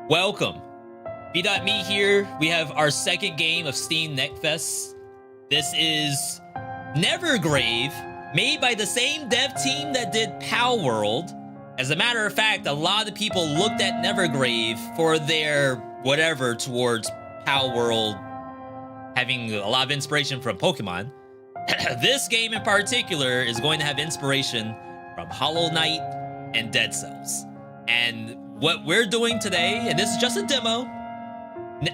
Welcome. Veedotme here. We have our second game of Steam Neckfest. This is Nevergrave, made by the same dev team that did Palworld. As a matter of fact, a lot of people looked at Nevergrave for their whatever towards Palworld, having a lot of inspiration from Pokemon. This game in particular is going to have inspiration from Hollow Knight and Dead Cells. And what we're doing today, and this is just a demo,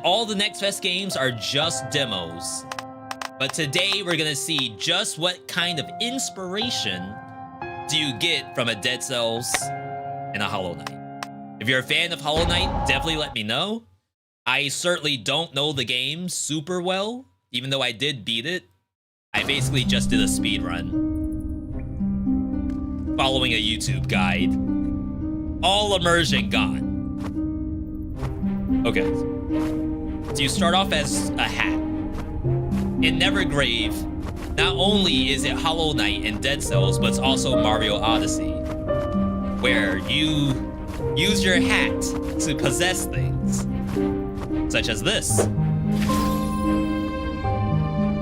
all the Neckfest games are just demos. But today we're gonna see just what kind of inspiration do you get from a Dead Cells and a Hollow Knight. If you're a fan of Hollow Knight, definitely let me know. I certainly don't know the game super well, even though I did beat it. I basically just did a speed run, following a YouTube guide. All immersion gone. Okay. So you start off as a hat. In Nevergrave, not only is it Hollow Knight and Dead Cells, but it's also Mario Odyssey, where you use your hat to possess things, such as this.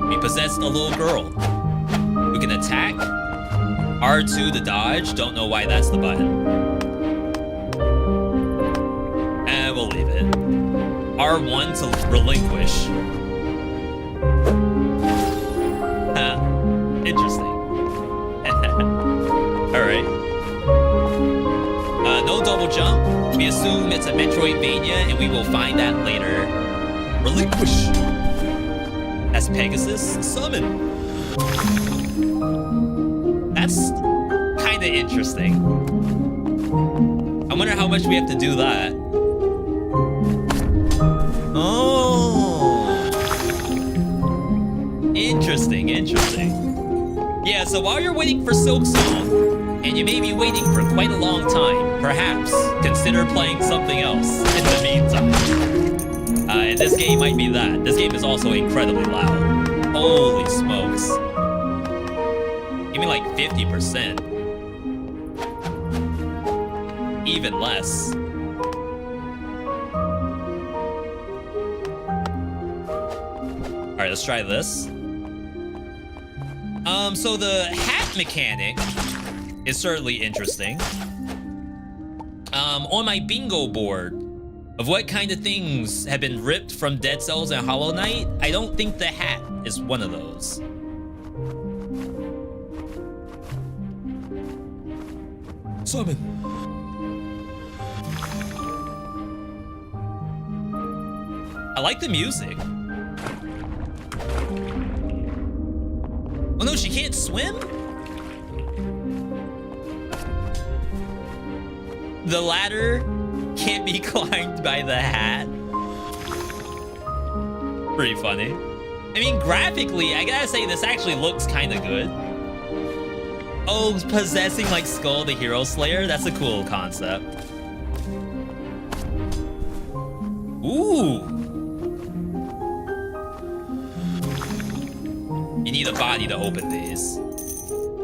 We possessed a little girl who can attack, R2 to dodge, don't know why that's the button. And we'll leave it. R1 to relinquish. Interesting. Alright. No double jump. We assume it's a Metroidvania, and we will find that later. Relinquish. That's Pegasus. Summon. That's kind of interesting. I wonder how much we have to do that. Oh. Interesting, interesting. Yeah, so while you're waiting for Silksong, and you may be waiting for quite a long time, perhaps consider playing something else in the meantime. And this game might be that. This game is also incredibly loud. Holy smokes. Give me like 50%. Even less. Alright, let's try this. So the hat mechanic is certainly interesting. On my bingo board of what kind of things have been ripped from Dead Cells and Hollow Knight, I don't think the hat is one of those. Summon. I like the music. Oh no, she can't swim? The ladder can't be climbed by the hat. Pretty funny. I mean, graphically, I gotta say, this actually looks kind of good. Oh, possessing like Skull the Hero Slayer? That's a cool concept. Ooh. You need a body to open these.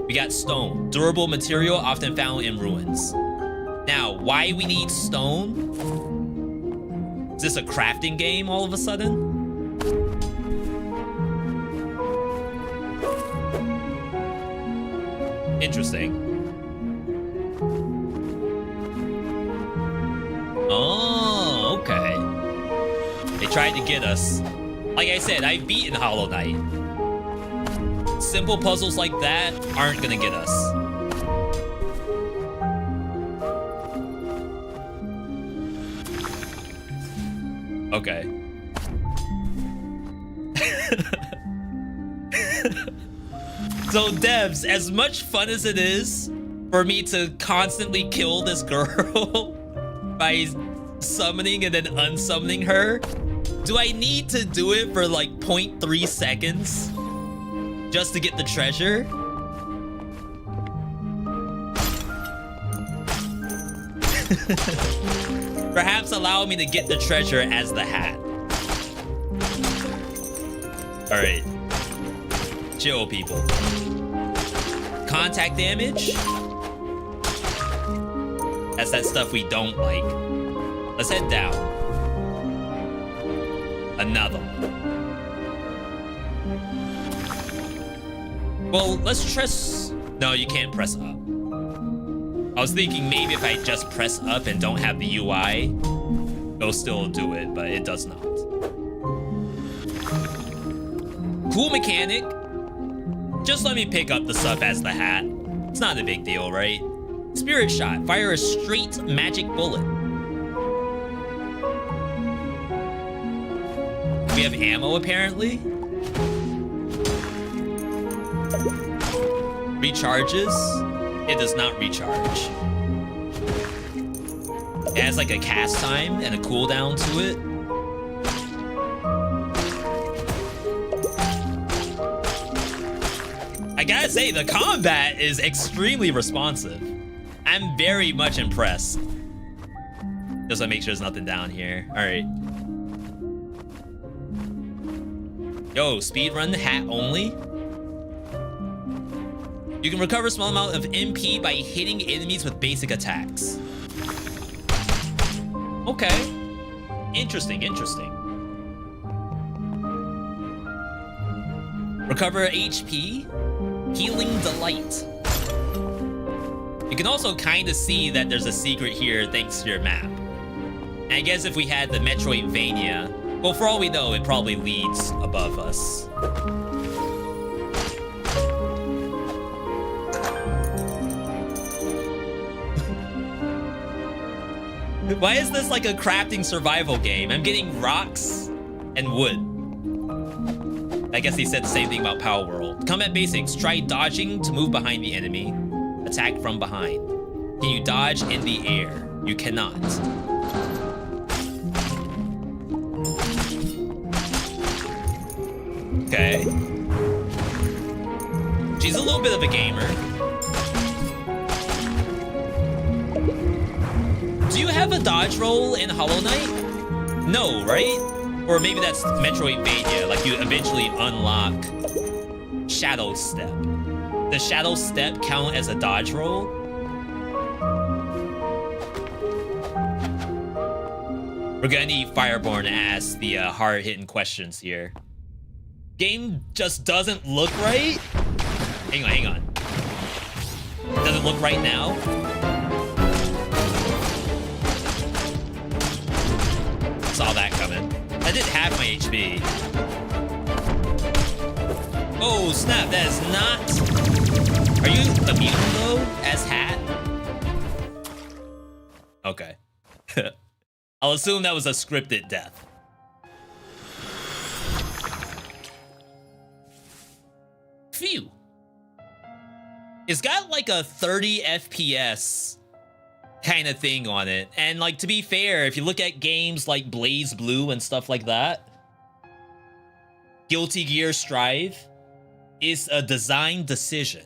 We got stone, durable material often found in ruins. Now, why we need stone? Is this a crafting game all of a sudden? Interesting. Oh, okay. They tried to get us. Like I said, I've beaten Hollow Knight. Simple puzzles like that aren't gonna get us. Okay. So devs, as much fun as it is for me to constantly kill this girl by summoning and then unsummoning her, do I need to do it for like 0.3 seconds? Just to get the treasure? Perhaps allow me to get the treasure as the hat. Alright. Chill, people. Contact damage? That's that stuff we don't like. Let's head down. Another one. Well, let's press... No, you can't press up. I was thinking maybe if I just press up and don't have the UI, it'll still do it, but it does not. Cool mechanic. Just let me pick up the stuff as the hat. It's not a big deal, right? Spirit shot. Fire a straight magic bullet. We have ammo, apparently. Recharges. It does not recharge. It has like a cast time and a cooldown to it. I gotta say, the combat is extremely responsive. I'm very much impressed. Just wanna make sure there's nothing down here. All right. Yo, speedrun hat only. You can recover a small amount of MP by hitting enemies with basic attacks. Okay. Interesting, interesting. Recover HP. Healing Delight. You can also kind of see that there's a secret here thanks to your map. And I guess if we had the Metroidvania, well, for all we know, it probably leads above us. Why is this like a crafting survival game? I'm getting rocks and wood. I guess he said the same thing about Palworld. Combat basics. Try dodging to move behind the enemy. Attack from behind. Can you dodge in the air? You cannot. Okay. She's a little bit of a gamer. Do you have a dodge roll in Hollow Knight? No, right? Or maybe that's Metroidvania, like you eventually unlock Shadow Step. Does Shadow Step count as a dodge roll? We're gonna need Fireborn to ask the hard-hitting questions here. Game just doesn't look right? Hang on, hang on. Does it look right now? Saw that coming. I did half my HP. Oh, snap, that is not... Are you immune, though, as Hat? Okay. I'll assume that was a scripted death. Phew. It's got like a 30 FPS kind of thing on it. And like, to be fair, if you look at games like Blaze Blue and stuff like that, Guilty Gear Strive is a design decision.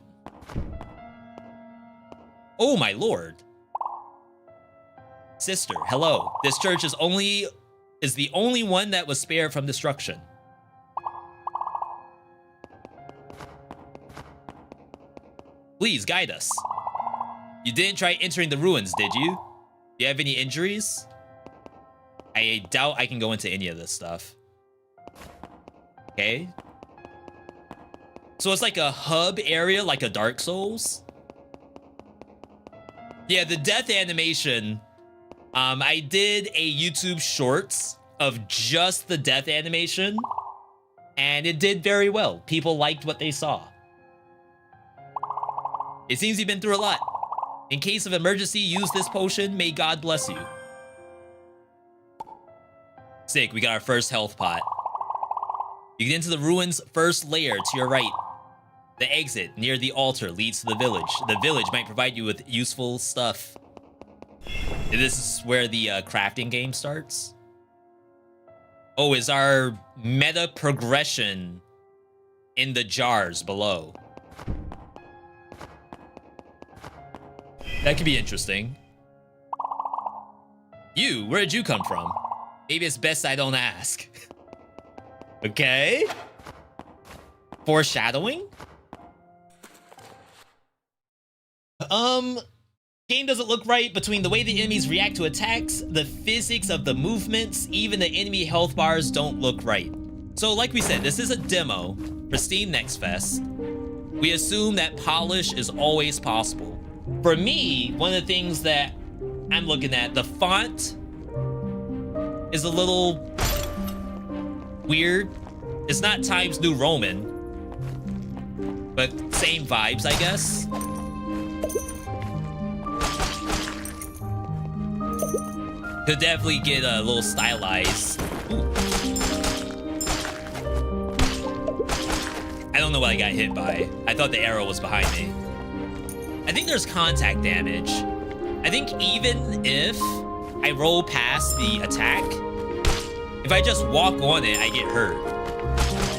Oh my lord. Sister, hello. This church is the only one that was spared from destruction. Please guide us. You didn't try entering the ruins, did you? Do you have any injuries? I doubt I can go into any of this stuff. Okay. So it's like a hub area, like a Dark Souls. Yeah, the death animation. I did a YouTube Shorts of just the death animation, and it did very well. People liked what they saw. It seems you've been through a lot. In case of emergency, use this potion. May God bless you. Sick, we got our first health pot. You get into the ruins' first layer to your right. The exit near the altar leads to the village. The village might provide you with useful stuff. This is where the crafting game starts. Oh, is our meta progression in the jars below. That could be interesting. You, where did you come from? Maybe it's best I don't ask. Okay. Foreshadowing? Game doesn't look right between the way the enemies react to attacks, the physics of the movements, even the enemy health bars don't look right. So like we said, this is a demo for Steam Next Fest. We assume that polish is always possible. For me, one of the things that I'm looking at, the font is a little weird. It's not Times New Roman, but same vibes, I guess. Could definitely get a little stylized. Ooh. I don't know what I got hit by. I thought the arrow was behind me. I think there's contact damage. I think even if I roll past the attack, if I just walk on it, I get hurt.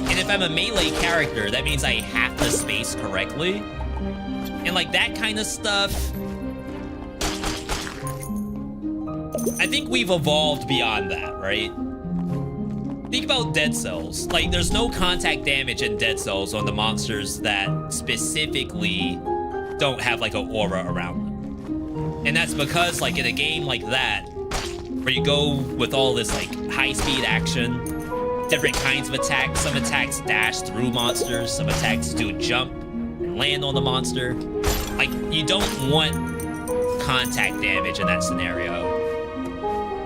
And if I'm a melee character, that means I have to space correctly. And like that kind of stuff, I think we've evolved beyond that, right? Think about Dead Cells. Like, there's no contact damage in Dead Cells on the monsters that specifically don't have like an aura around them. And that's because like in a game like that, where you go with all this like high-speed action, different kinds of attacks. Some attacks dash through monsters, some attacks do jump and land on the monster. Like, you don't want contact damage in that scenario.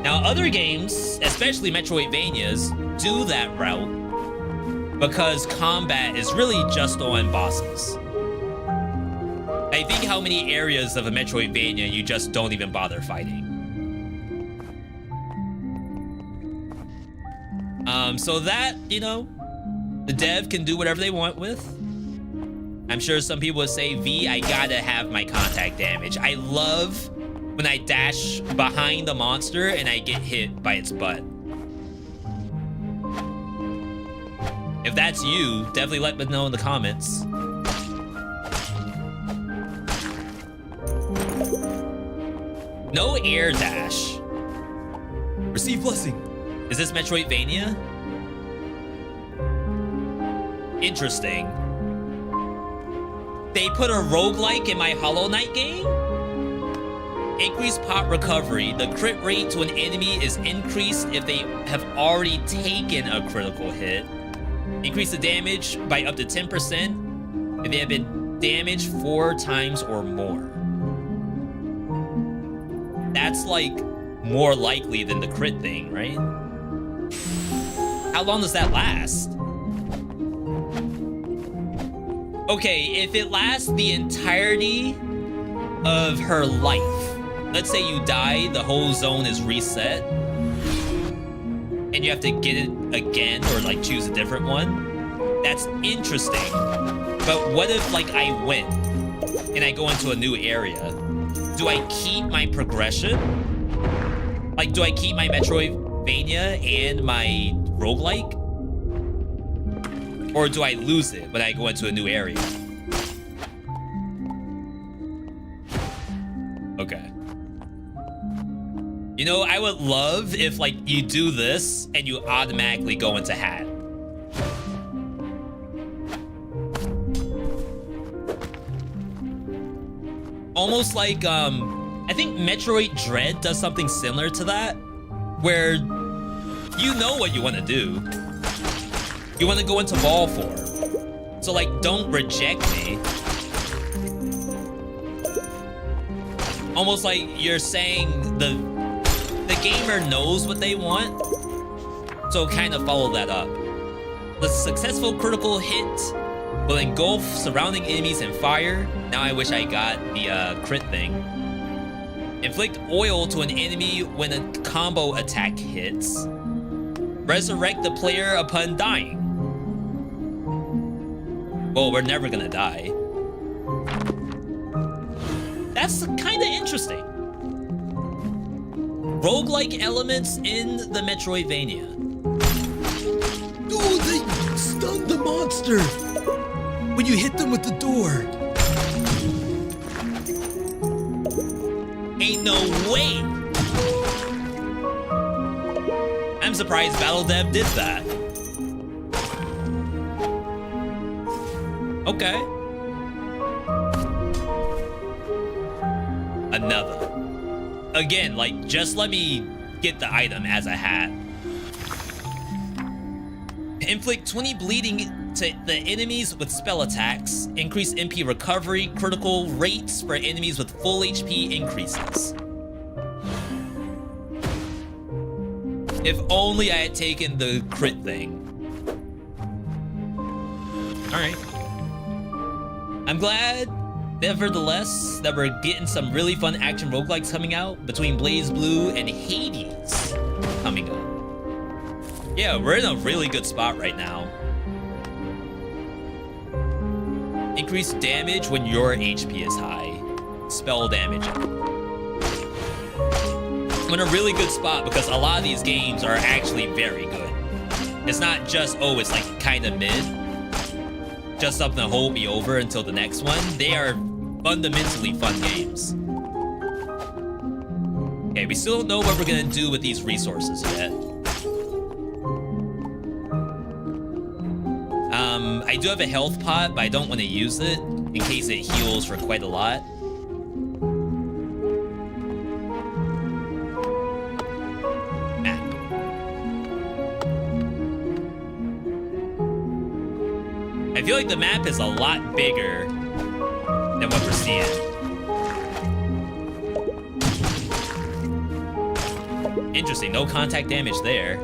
Now, other games, especially Metroidvanias, do that route because combat is really just on bosses. I think how many areas of a Metroidvania you just don't even bother fighting. So that, you know, the dev can do whatever they want with. I'm sure some people would say, V, I gotta have my contact damage. I love when I dash behind the monster and I get hit by its butt. If that's you, definitely let me know in the comments. No air dash. Receive blessing. Is this Metroidvania? Interesting. They put a roguelike in my Hollow Knight game? Increased pot recovery. The crit rate to an enemy is increased if they have already taken a critical hit. Increase the damage by up to 10% if they have been damaged 4 times or more. That's like more likely than the crit thing, right? How long does that last? Okay, if it lasts the entirety of her life, let's say you die, the whole zone is reset, and you have to get it again or like choose a different one, that's interesting. But what if like I win and I go into a new area? Do I keep my progression? Like, do I keep my Metroidvania and my roguelike? Or do I lose it when I go into a new area? Okay. You know, I would love if like you do this and you automatically go into hat. Almost like, I think Metroid Dread does something similar to that, where you know what you want to do. You want to go into ball form. So like, don't reject me. Almost like you're saying the gamer knows what they want, so kind of follow that up. The successful critical hit will engulf surrounding enemies in fire. Now I wish I got the crit thing. Inflict oil to an enemy when a combo attack hits. Resurrect the player upon dying. Well, we're never gonna die. That's kind of interesting. Roguelike elements in the Metroidvania. Oh, they stunned the monster when you hit them with the door. Ain't no way. I'm surprised BattleDev did that. Okay. another. Again, like, just let me get the item as a hat. Inflict 20 bleeding to the enemies with spell attacks. Increase MP recovery. Critical rates for enemies with full HP increases. If only I had taken the crit thing. Alright. I'm glad, nevertheless, that we're getting some really fun action roguelikes coming out between Blaze Blue and Hades coming up. Yeah, we're in a really good spot right now. Increase damage when your HP is high. Spell damage. I'm in a really good spot because a lot of these games are actually very good. It's not just, oh, it's like kind of mid. Just something to hold me over until the next one. They are fundamentally fun games. Okay, we still don't know what we're gonna do with these resources yet. I do have a health pot, but I don't want to use it in case it heals for quite a lot. Map. I feel like the map is a lot bigger than what we're seeing. Interesting, no contact damage there.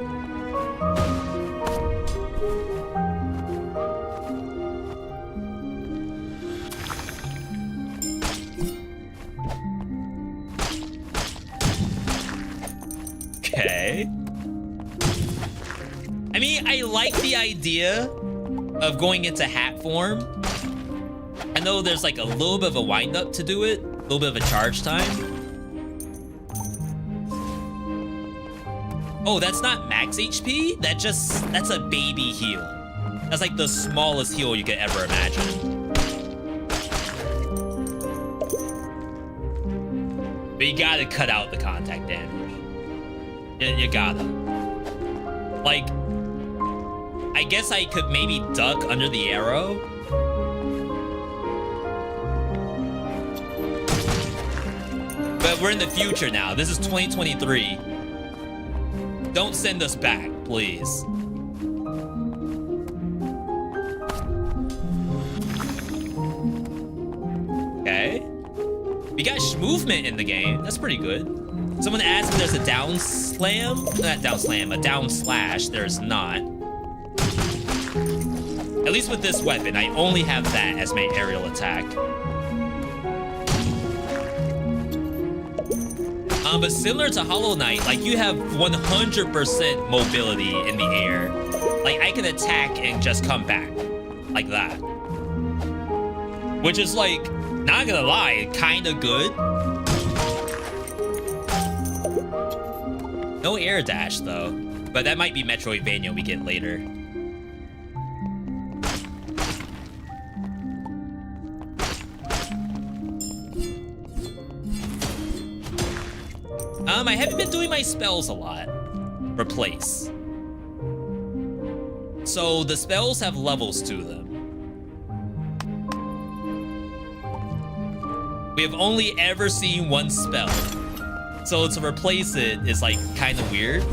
Okay. I mean, I like the idea of going into hat form. I know there's like a little bit of a wind up to do it, a little bit of a charge time. Oh, that's not max HP? That's a baby heal. That's like the smallest heal you could ever imagine. But you gotta cut out the contact damage. You gotta. Like, I guess I could maybe duck under the arrow. But we're in the future now. This is 2023. Don't send us back, please. Okay. We got movement in the game. That's pretty good. Someone asked if there's a down slam. Not down slam, a down slash. There's not. At least with this weapon, I only have that as my aerial attack. But similar to Hollow Knight, like you have 100% mobility in the air. Like I can attack and just come back like that. Which is like, not gonna lie, kind of good. No air dash though, but that might be Metroidvania we get later. I haven't been doing my spells a lot. Replace. So the spells have levels to them. We have only ever seen one spell. So to replace it is like kind of weird.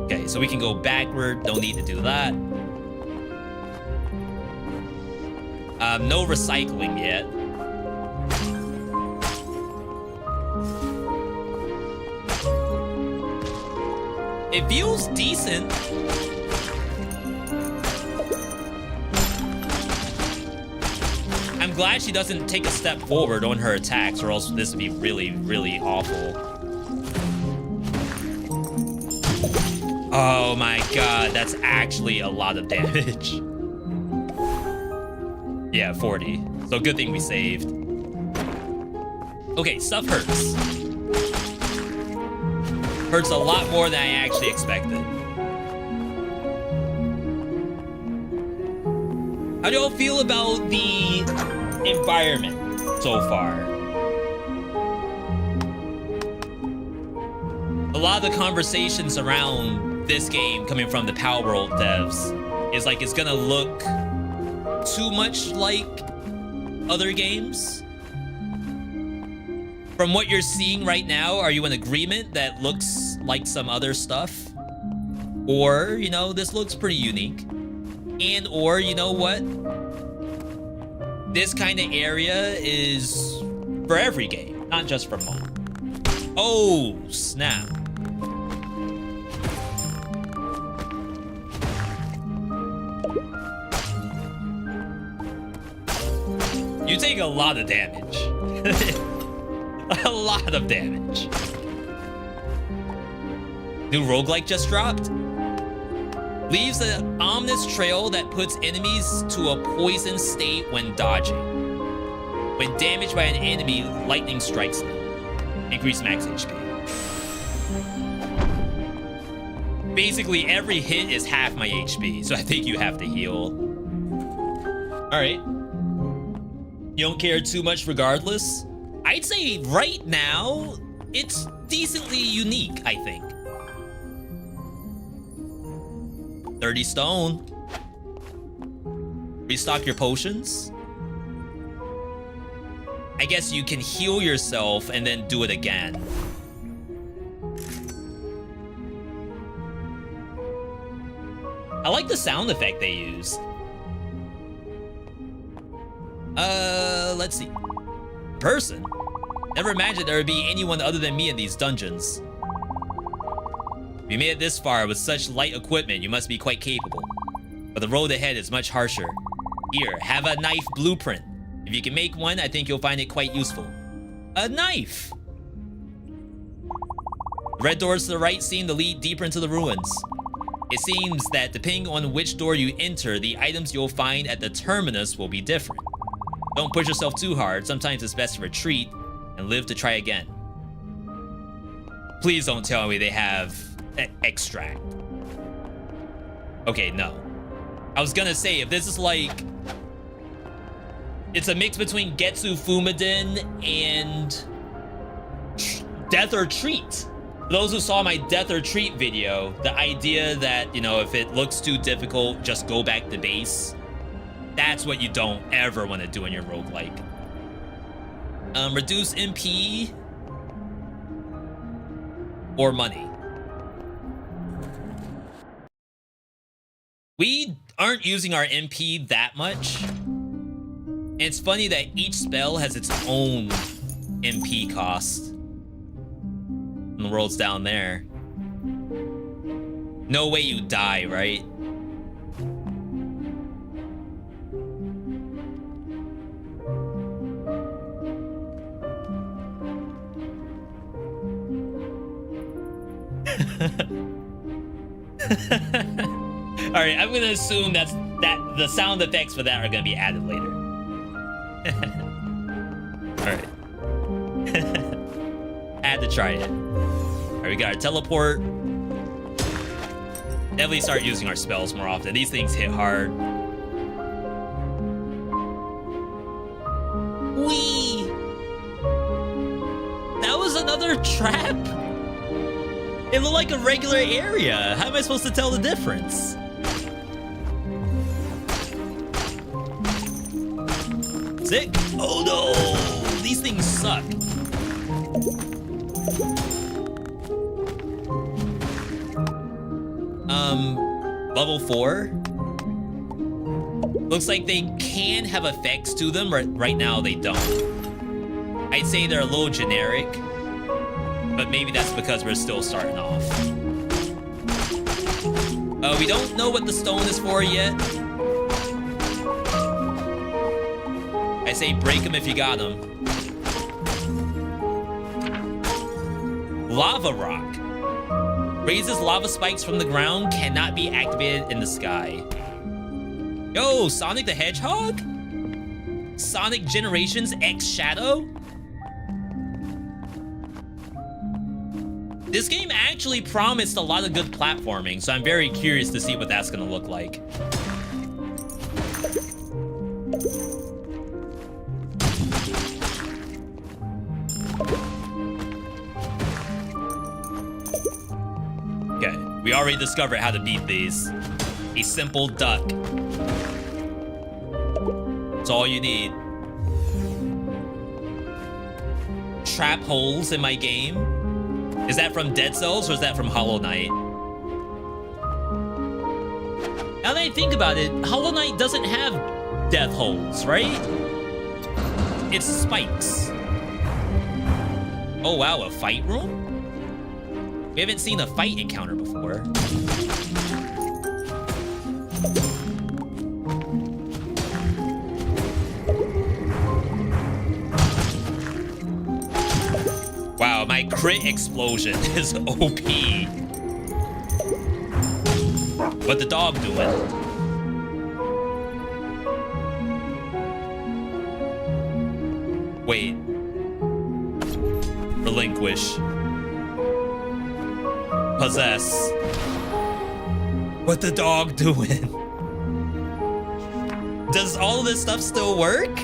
Okay, so we can go backward. Don't need to do that. No recycling yet. It feels decent. I'm glad she doesn't take a step forward on her attacks, or else this would be really, really awful. Oh my god, that's actually a lot of damage. Yeah, 40. So good thing we saved. Okay, stuff hurts. Hurts a lot more than I actually expected. How do y'all feel about the environment so far? A lot of the conversations around this game coming from the Palworld devs is like it's gonna look too much like other games. From what you're seeing right now, are you in agreement that looks like some other stuff? Or, you know, this looks pretty unique. And or, you know what? This kind of area is for every game, not just for mine. Oh, snap. You take a lot of damage. A lot of damage. New roguelike just dropped. Leaves an ominous trail that puts enemies to a poison state when dodging. When damaged by an enemy, lightning strikes them. Increase max HP. Basically, every hit is half my HP, so I think you have to heal. Alright. You don't care too much regardless? I'd say right now, it's decently unique, I think. 30 stone. Restock your potions. I guess you can heal yourself and then do it again. I like the sound effect they use. Let's see. Person? Never imagined there would be anyone other than me in these dungeons. If you made it this far with such light equipment, you must be quite capable. But the road ahead is much harsher. Here, have a knife blueprint. If you can make one, I think you'll find it quite useful. A knife! The red doors to the right seem to lead deeper into the ruins. It seems that depending on which door you enter, the items you'll find at the terminus will be different. Don't push yourself too hard. Sometimes it's best to retreat and live to try again. Please don't tell me they have extract. Okay, no. I was gonna say, if this is like... It's a mix between Getsu Fumaden and... Death or Treat. For those who saw my Death or Treat video, the idea that, you know, if it looks too difficult, just go back to base. That's what you don't ever want to do in your roguelike. Reduce MP or money. We aren't using our MP that much. And it's funny that each spell has its own MP cost. And the world's down there. No way you die, right? All right, I'm gonna assume that the sound effects for that are gonna be added later. All right. Had to try it. All right, we got our teleport. Definitely start using our spells more often. These things hit hard. Whee! That was another trap? It looked like a regular area. How am I supposed to tell the difference? Sick. Oh no! These things suck. Level 4. Looks like they can have effects to them. Right now, they don't. I'd say they're a little generic. But maybe that's because we're still starting off. We don't know what the stone is for yet. I say break them if you got them. Lava rock. Raises lava spikes from the ground, cannot be activated in the sky. Yo, Sonic the Hedgehog? Sonic Generations X Shadow? This game actually promised a lot of good platforming, so I'm very curious to see what that's gonna look like. Okay, we already discovered how to beat these. A simple duck. That's all you need. trap holes in my game? Is that from Dead Cells or is that from Hollow Knight? Now that I think about it, Hollow Knight doesn't have death holes, right? It's spikes. Oh wow, a fight room? We haven't seen a fight encounter before. Wow, my crit explosion is OP. What the dog doing? Wait. Relinquish. Possess. What the dog doing? Does all of this stuff still work?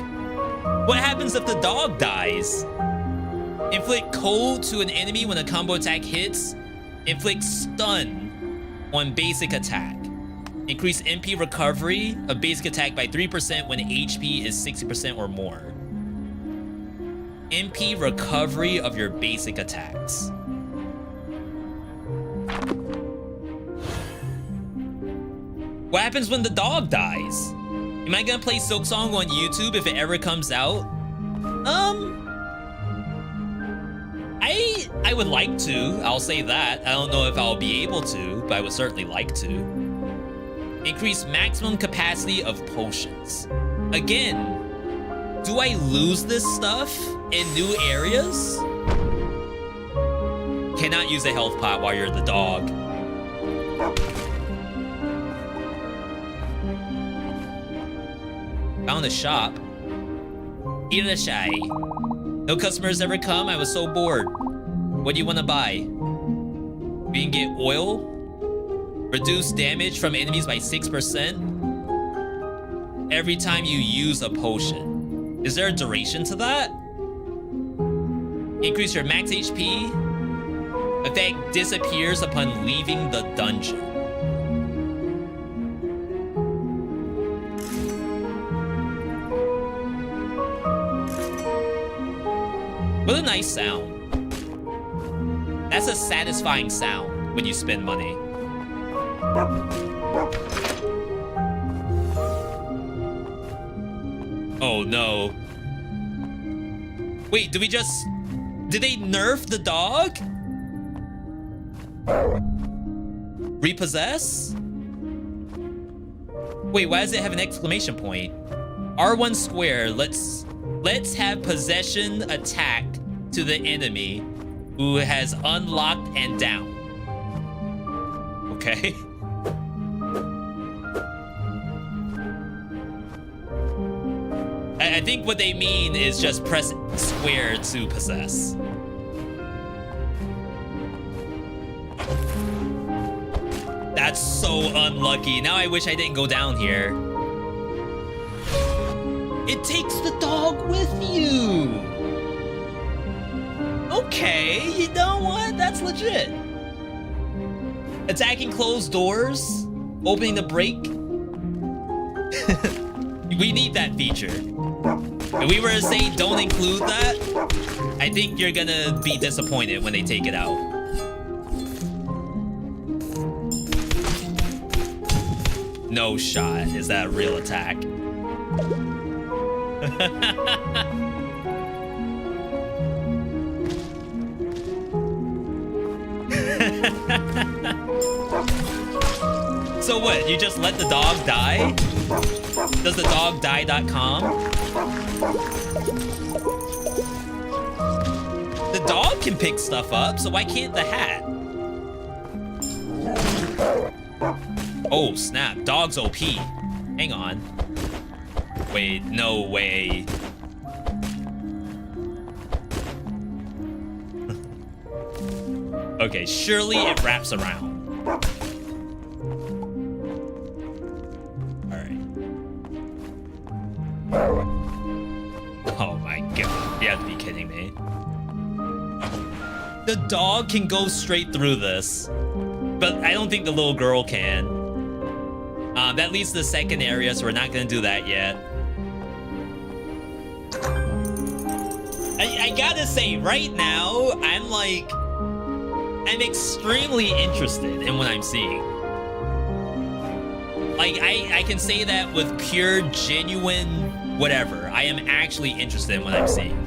What happens if the dog dies? Inflict cold to an enemy when a combo attack hits. Inflict stun on basic attack. Increase MP recovery of basic attack by 3% when HP is 60% or more. MP recovery of your basic attacks. What happens when the dog dies? Am I gonna play Silksong on YouTube if it ever comes out? I would like to. I'll say that. I don't know if I'll be able to, but I would certainly like to. Increase maximum capacity of potions. Again, do I lose this stuff in new areas? Cannot use a health pot while you're the dog. Found a shop. Irashai. No customers ever come. I was so bored. What do you want to buy? We can get oil. Reduce damage from enemies by 6% every time you use a potion. Is there a duration to that? Increase your max HP. Effect disappears upon leaving the dungeon. What a nice sound. That's a satisfying sound when you spend money. Oh no. Wait, did they nerf the dog? Repossess? Wait, why does it have an exclamation point? R1 square, let's have possession attack to the enemy who has unlocked and down. Okay. I think what they mean is just press square to possess. That's so unlucky. Now I wish I didn't go down here. It takes the dog with you. Okay, you know what? That's legit. Attacking closed doors, opening the break. We need that feature. If we were to say don't include that, I think you're gonna be disappointed when they take it out. No shot. Is that a real attack? So what, you just let the dog die? Does the dog die.com? The dog can pick stuff up, so why can't the hat? Oh snap, dog's OP. Hang on. Wait, no way. Okay, surely it wraps around. Alright. Oh my god, you have to be kidding me. The dog can go straight through this, but I don't think the little girl can. That leads to the second area, so we're not gonna do that yet. I gotta say, right now, I'm extremely interested in what I'm seeing. Like, I can say that with pure, genuine, whatever. I am actually interested in what I'm seeing.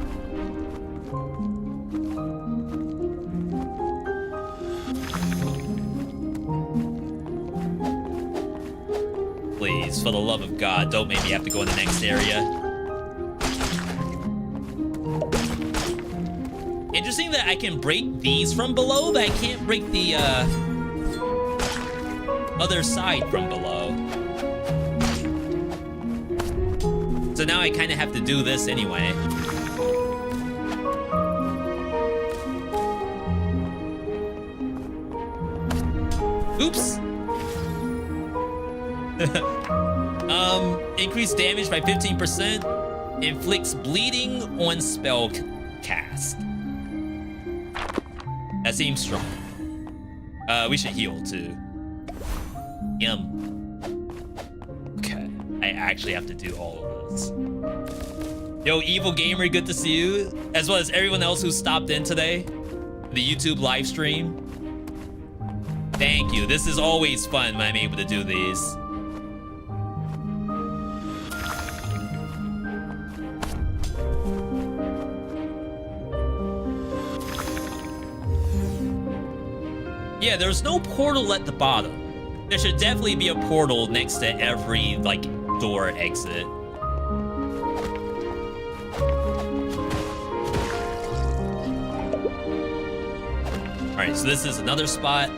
Please, for the love of God, don't make me have to go in the next area. Interesting that I can break these from below, but I can't break the other side from below. So now I kind of have to do this anyway. Oops. Increase damage by 15%. Inflicts bleeding on spell cast. That seems strong. We should heal too. Okay, I actually have to do all of this. Yo, Evil Gamer, good to see you. As well as everyone else who stopped in today. The YouTube live stream. Thank you. This is always fun when I'm able to do these. Yeah, there's no portal at the bottom. There should definitely be a portal next to every, like, door exit. Alright, so this is another spot.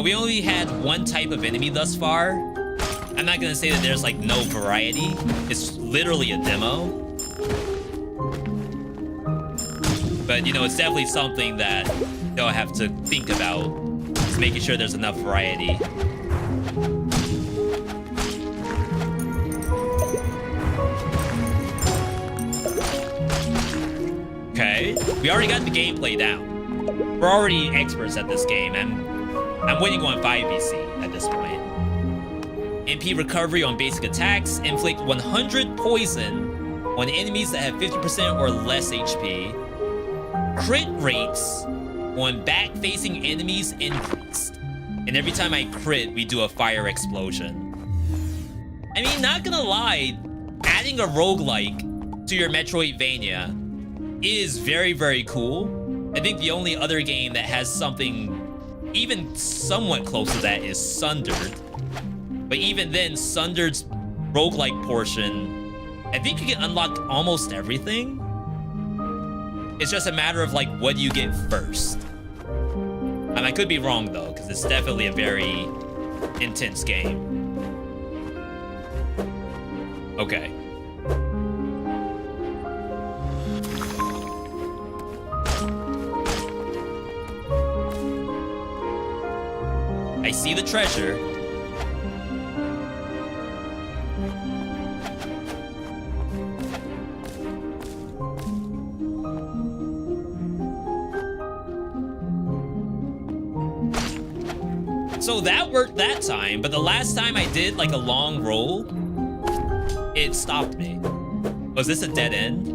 We only had one type of enemy thus far. I'm not gonna say that there's, like, no variety. It's literally a demo. But, you know, it's definitely something that they'll have to think about. Just making sure there's enough variety. Okay, we already got the gameplay down. We're already experts at this game. I'm winning on 5BC at this point. MP recovery on basic attacks. Inflict 100 poison on enemies that have 50% or less HP. Crit rates on back-facing enemies increased. And every time I crit, we do a fire explosion. I mean, not gonna lie, adding a roguelike to your Metroidvania is very, very cool. I think the only other game that has something even somewhat close to that is Sundered. But even then, Sundered's roguelike portion, I think you can unlock almost everything. It's just a matter of, like, what do you get first? And I could be wrong, though, because it's definitely a very intense game. Okay. I see the treasure. So that worked that time, but the last time I did, like, a long roll, it stopped me. Was this a dead end?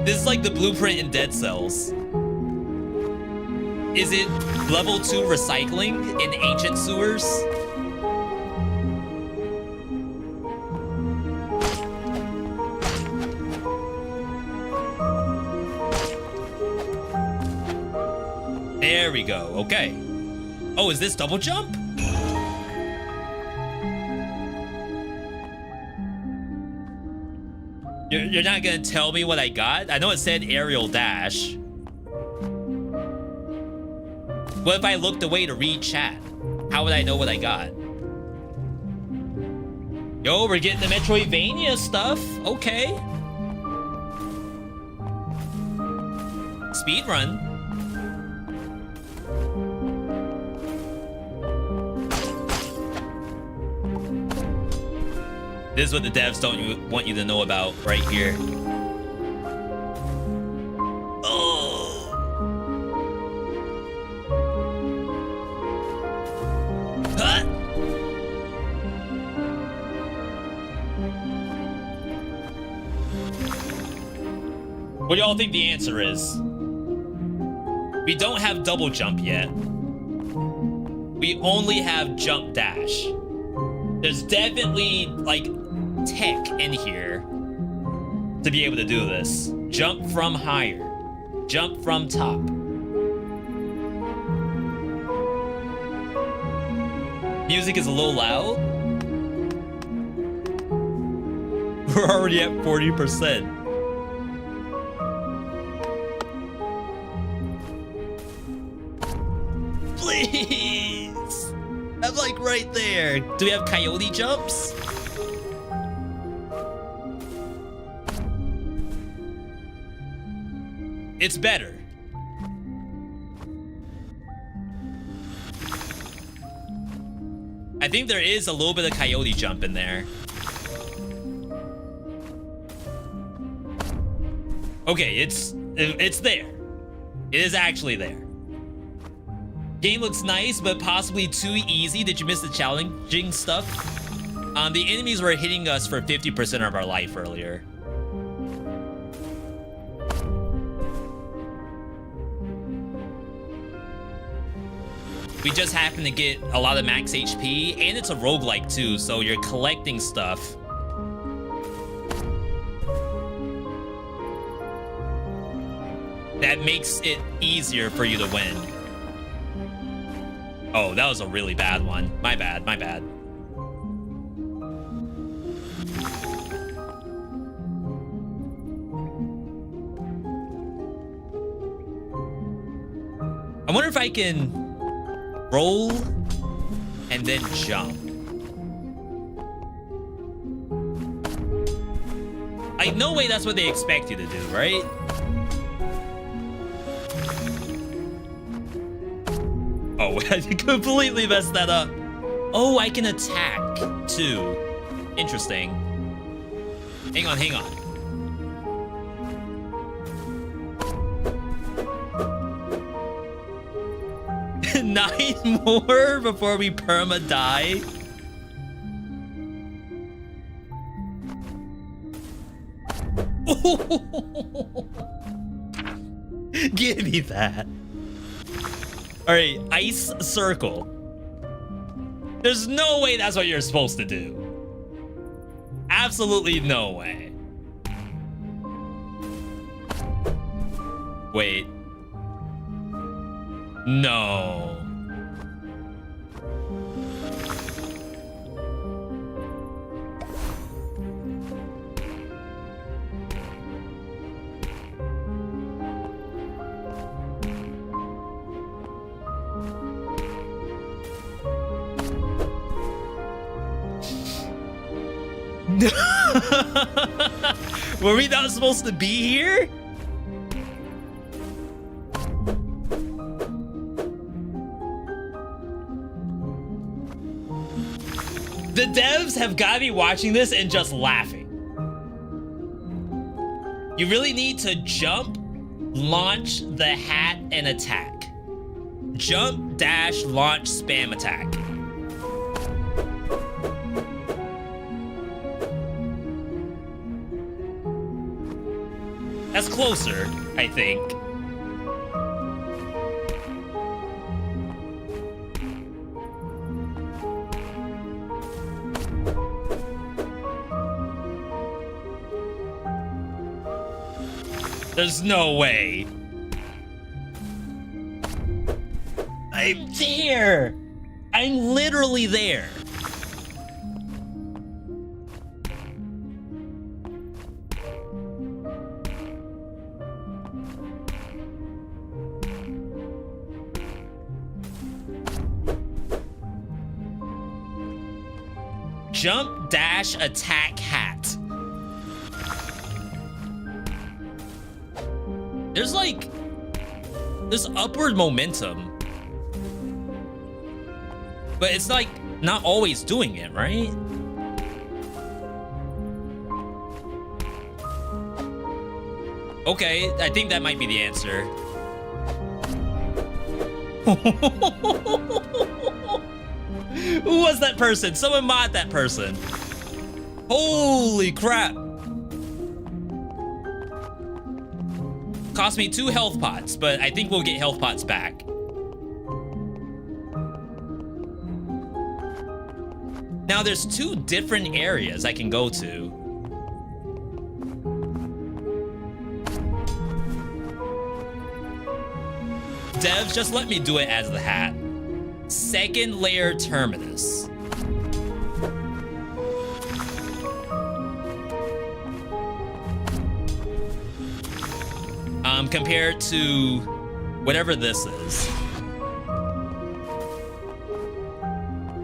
This is like the blueprint in Dead Cells. Is it level 2 recycling in ancient sewers? There we go, okay. Oh, is this double jump? You're not gonna tell me what I got? I know it said aerial dash. What if I looked away to read chat? How would I know what I got? Yo, we're getting the Metroidvania stuff. Okay. Speedrun. This is what the devs don't want you to know about right here. Oh. What do y'all think the answer is? We don't have double jump yet. We only have jump dash. There's definitely, like, tech in here to be able to do this. Jump from higher. Jump from top. Music is a little loud. We're already at 40%. Please! I'm like right there. Do we have coyote jumps? It's better. I think there is a little bit of coyote jump in there. Okay, it's there. It is actually there. Game looks nice, but possibly too easy. Did you miss the challenging stuff? The enemies were hitting us for 50% of our life earlier. We just happen to get a lot of max HP, and it's a roguelike too, so you're collecting stuff. That makes it easier for you to win. Oh, that was a really bad one. My bad, my bad. I wonder if I can roll and then jump. Like, no way that's what they expect you to do, right? Oh, I completely messed that up. Oh, I can attack too. Interesting. Hang on, hang on. Nine more before we perma die. Give me that. All right, ice circle. There's no way that's what you're supposed to do. Absolutely no way. Wait. No. Were we not supposed to be here? The devs have got to be watching this and just laughing. You really need to jump, launch the hat, and attack. Jump, dash, launch, spam, attack. That's closer, I think. There's no way. I'm there. I'm literally there. Jump, dash, attack, hat. There's like this upward momentum, but it's like not always doing it, right? Okay, I think that might be the answer. Who was that person? Someone mod that person. Holy crap. Cost me 2 health pots, but I think we'll get health pots back. Now there's 2 different areas I can go to. Devs, just let me do it as the hat. Second layer terminus. Compared to whatever this is.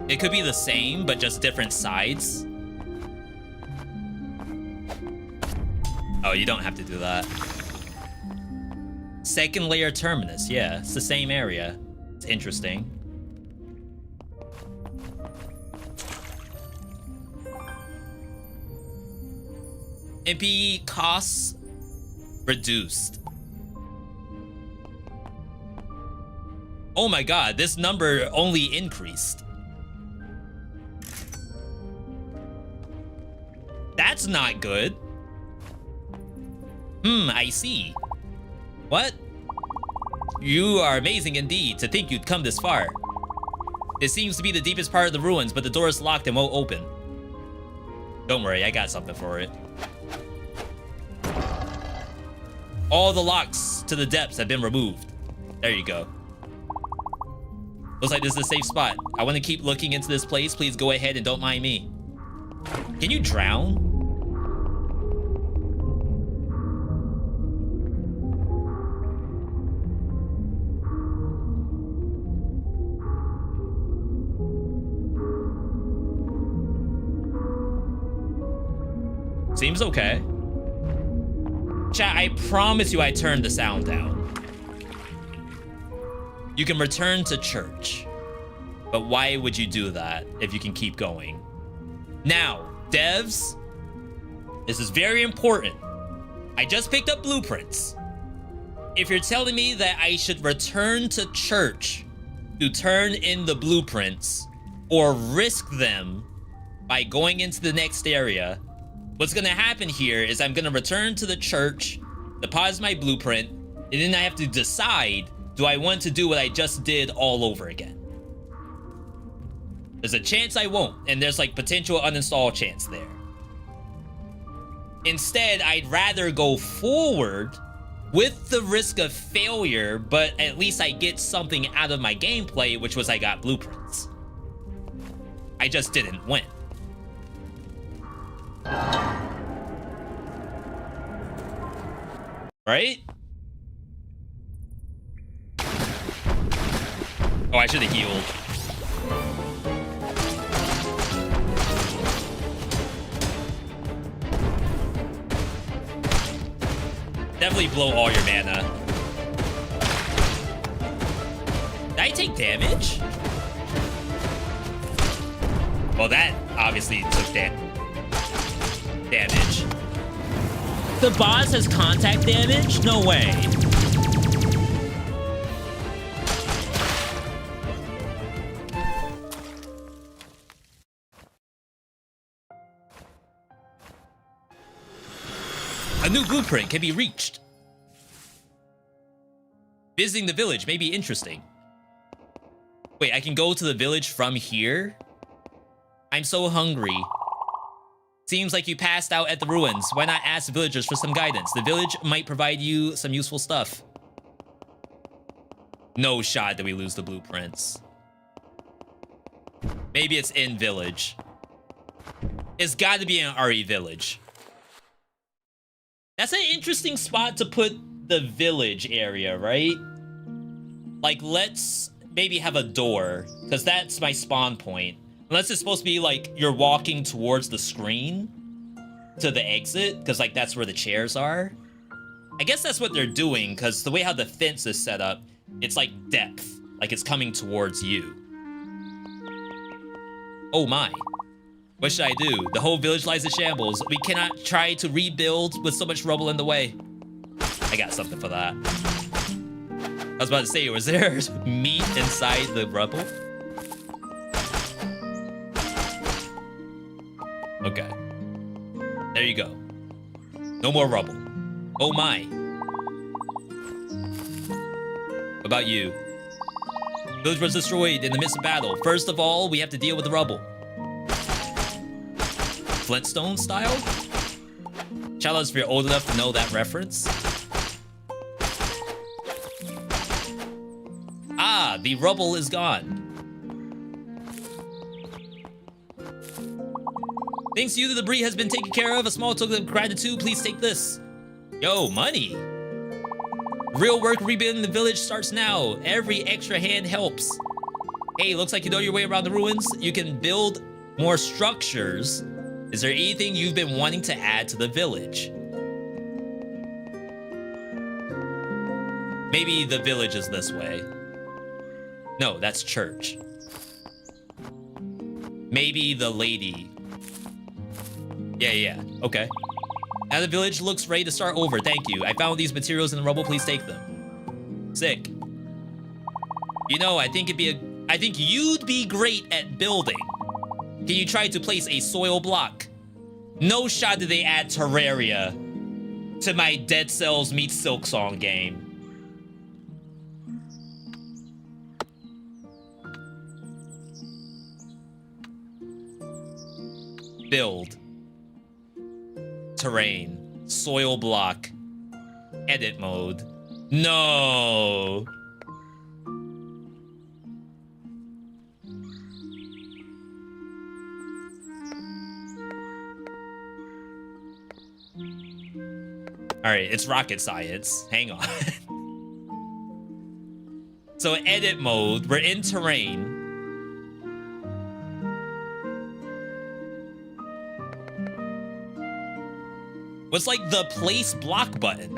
It could be the same, but just different sides. Oh, you don't have to do that. Second layer terminus, yeah, it's the same area. It's interesting. MP costs reduced. Oh my god, this number only increased. That's not good. I see. What? You are amazing indeed to think you'd come this far. It seems to be the deepest part of the ruins, but the door is locked and won't open. Don't worry, I got something for it. All the locks to the depths have been removed. There you go. Looks like this is a safe spot. I want to keep looking into this place. Please go ahead and don't mind me. Can you drown? Seems okay. Chat, I promise you I turned the sound down. You can return to church. But why would you do that if you can keep going? Now, devs, this is very important. I just picked up blueprints. If you're telling me that I should return to church to turn in the blueprints or risk them by going into the next area, what's gonna happen here is I'm gonna return to the church, deposit my blueprint, and then I have to decide, do I want to do what I just did all over again? There's a chance I won't, and there's like potential uninstall chance there. Instead, I'd rather go forward with the risk of failure, but at least I get something out of my gameplay, which was I got blueprints. I just didn't win. Right? Oh, I should have healed. Definitely blow all your mana. Did I take damage? Well, that obviously took damage. The boss has contact damage? No way. A new blueprint can be reached. Visiting the village may be interesting. Wait, I can go to the village from here? I'm so hungry. Seems like you passed out at the ruins. Why not ask the villagers for some guidance? The village might provide you some useful stuff. No shot that we lose the blueprints. Maybe it's in village. It's got to be in RE village. That's an interesting spot to put the village area, right? Like, let's maybe have a door, because that's my spawn point. Unless it's supposed to be like you're walking towards the screen to the exit, because like that's where the chairs are. I guess that's what they're doing, because the way how the fence is set up, it's like depth, like it's coming towards you. Oh my. What should I do? The whole village lies in shambles. We cannot try to rebuild with so much rubble in the way. I got something for that. I was about to say, was there meat inside the rubble? Okay. There you go. No more rubble. Oh my. about you? Village was destroyed in the midst of battle. First of all, we have to deal with the rubble. Flintstone style? Shout out if you're old enough to know that reference. Ah, the rubble is gone. Thanks to you, the debris has been taken care of. A small token of gratitude. Please take this. Yo, money. Real work rebuilding the village starts now. Every extra hand helps. Hey, looks like you know your way around the ruins. You can build more structures. Is there anything you've been wanting to add to the village? Maybe the village is this way. No, that's church. Maybe the lady. Yeah, okay. Now the village looks ready to start over. Thank you. I found these materials in the rubble. Please take them. Sick. You know, I think you'd be great at building. Can you try to place a soil block? No shot did they add Terraria to my Dead Cells meets Silksong game. Build. Terrain. Soil block. Edit mode. No. All right, it's rocket science. Hang on. So edit mode, we're in terrain. What's like the place block button?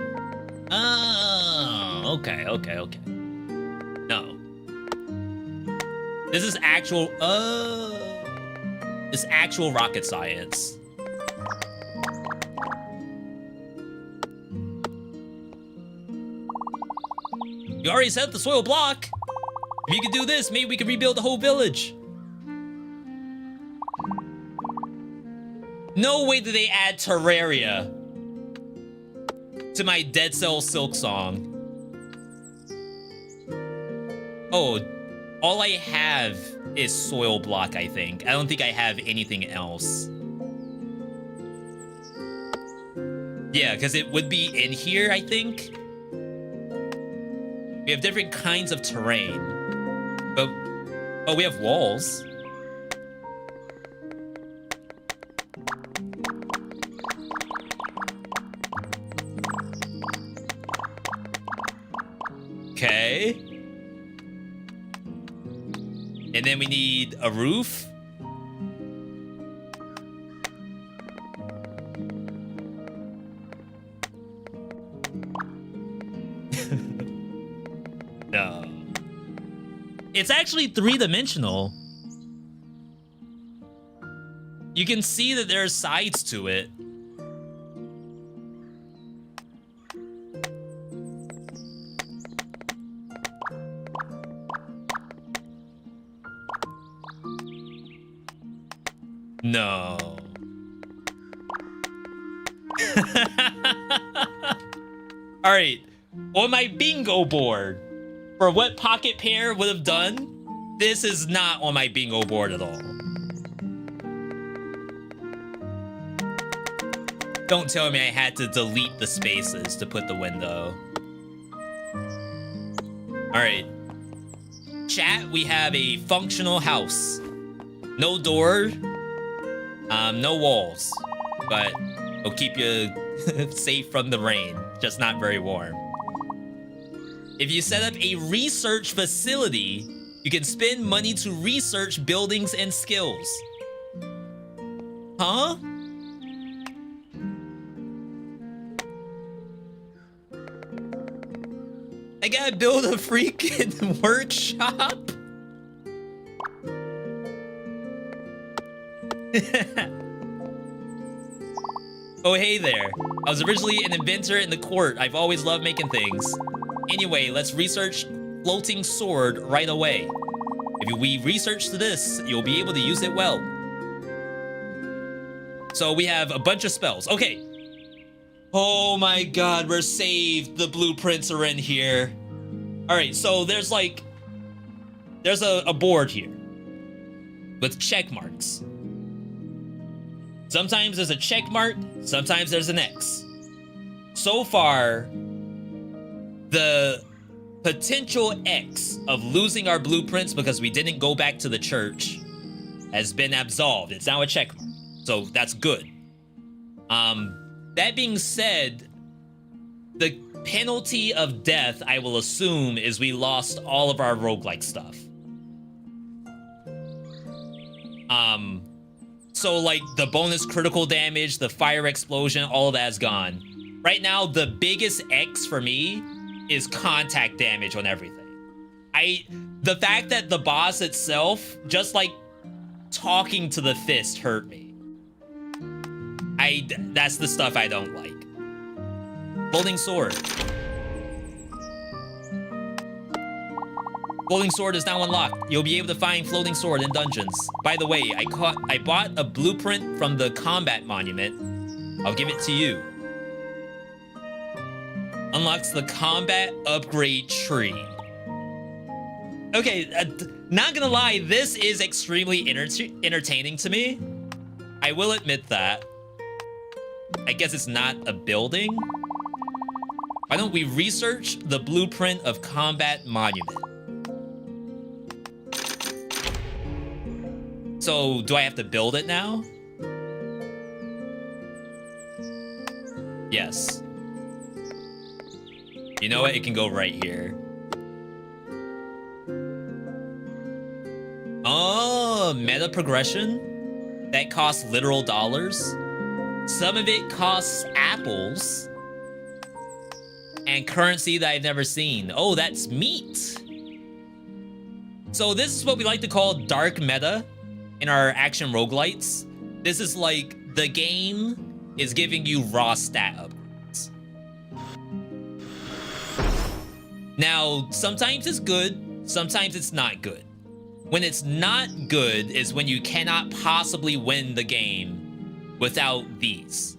Oh, okay. No. This is actual, this actual rocket science. You already set up the soil block. If you can do this, maybe we can rebuild the whole village. No way did they add Terraria to my Dead Cells Silksong. Oh, all I have is soil block, I think. I don't think I have anything else. Yeah, because it would be in here, I think. We have different kinds of terrain. But, oh, we have walls. Okay. And then we need a roof. No. It's actually three-dimensional. You can see that there are sides to it. No. All right. On my bingo board, for what Pocket Pear would have done, this is not on my bingo board at all. Don't tell me I had to delete the spaces to put the window. All right. Chat, we have a functional house. No door, no walls, but it'll keep you safe from the rain, just not very warm. If you set up a research facility, you can spend money to research buildings and skills. Huh? I gotta build a freaking workshop? Oh, hey there. I was originally an inventor in the court. I've always loved making things. Anyway, let's research floating sword right away. If we research this, you'll be able to use it well. So we have a bunch of spells. Okay. Oh my god, we're saved. The blueprints are in here. All right, so there's a board here with check marks. Sometimes there's a check mark, sometimes there's an X. So far, the potential X of losing our blueprints because we didn't go back to the church has been absolved. It's now a check mark. So that's good. That being said, the penalty of death, I will assume, is we lost all of our roguelike stuff. So like the bonus critical damage, the fire explosion, all of that is gone. Right now, the biggest X for me is contact damage on everything. The fact that the boss itself, just like talking to the fist, hurt me. That's the stuff I don't like. Floating sword. Floating sword is now unlocked. You'll be able to find floating sword in dungeons. By the way, I bought a blueprint from the combat monument. I'll give it to you. Unlocks the combat upgrade tree. Okay, not gonna lie, this is extremely entertaining to me. I will admit that. I guess it's not a building. Why don't we research the blueprint of combat monument? So, do I have to build it now? Yes. You know what? It can go right here. Oh, meta progression? That costs literal dollars? Some of it costs apples. And currency that I've never seen. Oh, that's meat. So this is what we like to call dark meta in our action roguelites. This is like the game is giving you raw stat upgrades. Now, sometimes it's good, sometimes it's not good. When it's not good is when you cannot possibly win the game without these.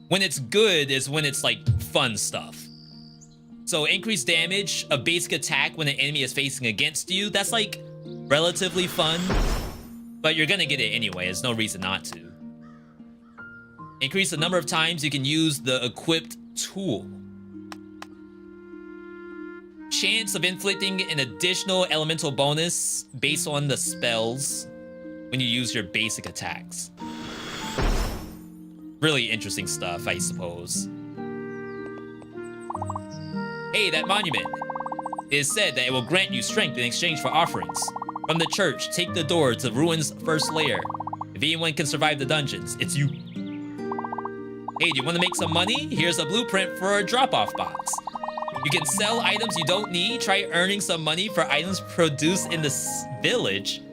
When it's good is when it's like fun stuff. So increased damage, a basic attack when an enemy is facing against you, that's like relatively fun, but you're gonna get it anyway. There's no reason not to. Increase the number of times you can use the equipped tool. Chance of inflicting an additional elemental bonus based on the spells when you use your basic attacks. Really interesting stuff, I suppose. Hey, that monument. It is said that it will grant you strength in exchange for offerings. From the church, take the door to the ruins' first layer. If anyone can survive the dungeons, it's you. Hey, do you want to make some money? Here's a blueprint for a drop-off box. You can sell items you don't need. Try earning some money for items produced in this village.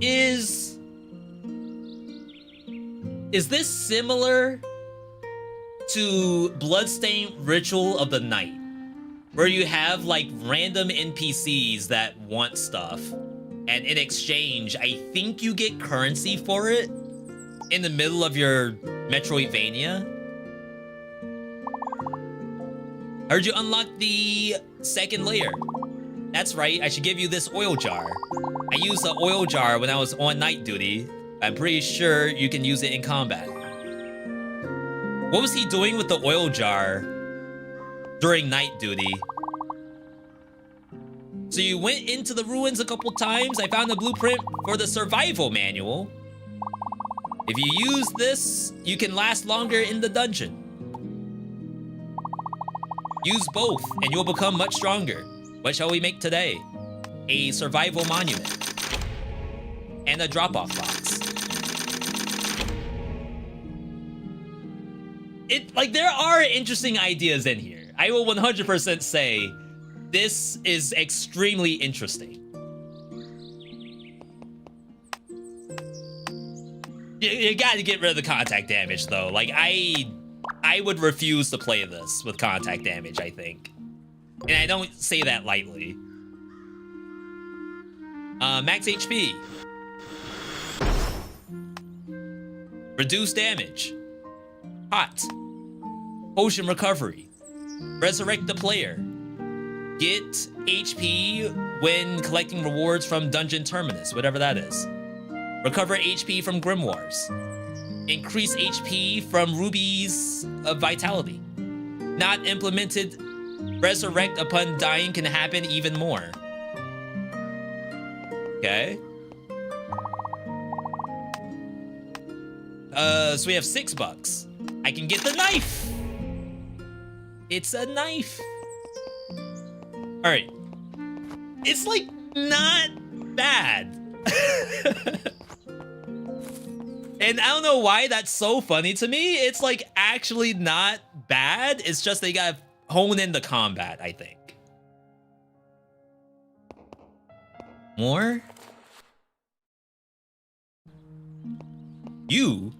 Is this similar to Bloodstained Ritual of the Night, where you have like random NPCs that want stuff, and in exchange, I think you get currency for it in the middle of your Metroidvania? I heard you unlocked the second layer. That's right, I should give you this oil jar. I used the oil jar when I was on night duty. I'm pretty sure you can use it in combat. What was he doing with the oil jar during night duty? So you went into the ruins a couple times. I found a blueprint for the survival manual. If you use this, you can last longer in the dungeon. Use both and you'll become much stronger. What shall we make today? A survival monument and a drop-off box. There are interesting ideas in here. I will 100% say this is extremely interesting. You gotta get rid of the contact damage though. Like I would refuse to play this with contact damage, I think. And I don't say that lightly. Max HP. Reduce damage. Hot. Potion recovery. Resurrect the player. Get HP when collecting rewards from Dungeon Terminus, whatever that is. Recover HP from Grimoires. Increase HP from Rubies of Vitality. Not implemented. Resurrect upon dying can happen even more. Okay. So we have $6. I can get the knife. It's a knife. All right. It's like not bad. And I don't know why that's so funny to me. It's like actually not bad. It's just they gotta hone in the combat, I think. More? You?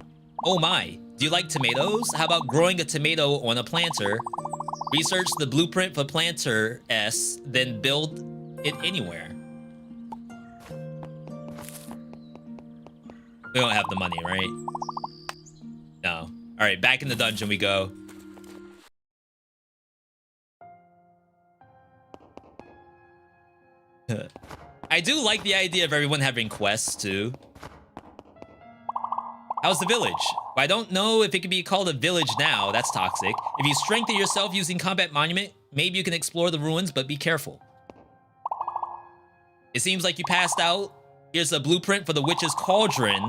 Oh my. Do you like tomatoes? How about growing a tomato on a planter? Research the blueprint for planter S, then build it anywhere. We don't have the money, right? No. All right, back in the dungeon we go. I do like the idea of everyone having quests too. How's the village? Well, I don't know if it can be called a village now. That's toxic. If you strengthen yourself using combat monument, maybe you can explore the ruins, but be careful. It seems like you passed out. Here's a blueprint for the witch's cauldron.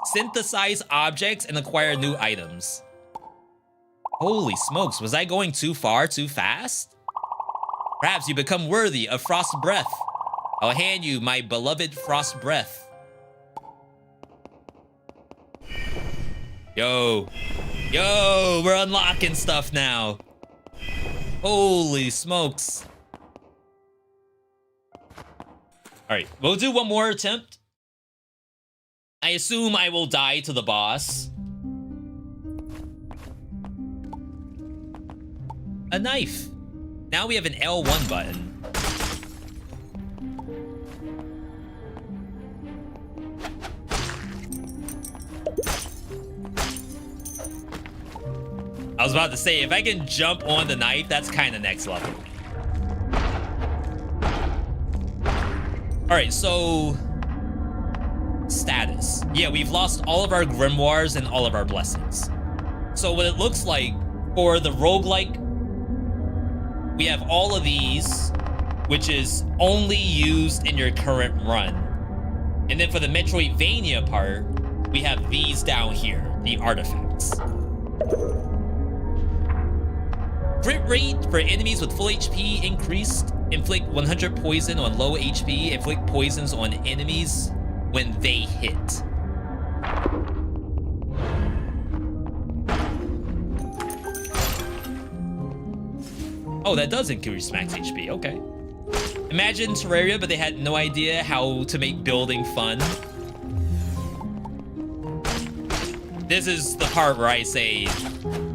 Synthesize objects and acquire new items. Holy smokes, was I going too far too fast? Perhaps you become worthy of frost breath. I'll hand you my beloved frost breath. Yo, we're unlocking stuff now. Holy smokes. All right, we'll do one more attempt. I assume I will die to the boss. A knife. Now we have an L1 button. I was about to say, if I can jump on the knife, that's kind of next level. All right, so status. Yeah, we've lost all of our grimoires and all of our blessings. So what it looks like for the roguelike, we have all of these, which is only used in your current run. And then for the Metroidvania part, we have these down here, the artifacts. Crit rate for enemies with full HP increased. Inflict 100 poison on low HP. Inflict poisons on enemies when they hit. Oh, that does increase max HP. Okay. Imagine Terraria, but they had no idea how to make building fun. This is the part where I say,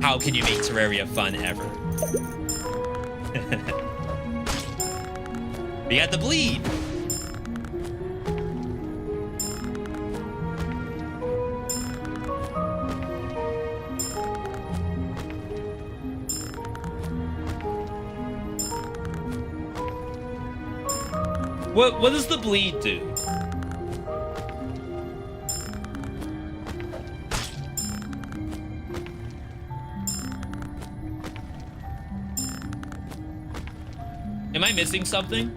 how can you make Terraria fun ever? We got the bleed. What does the bleed do? Am I missing something?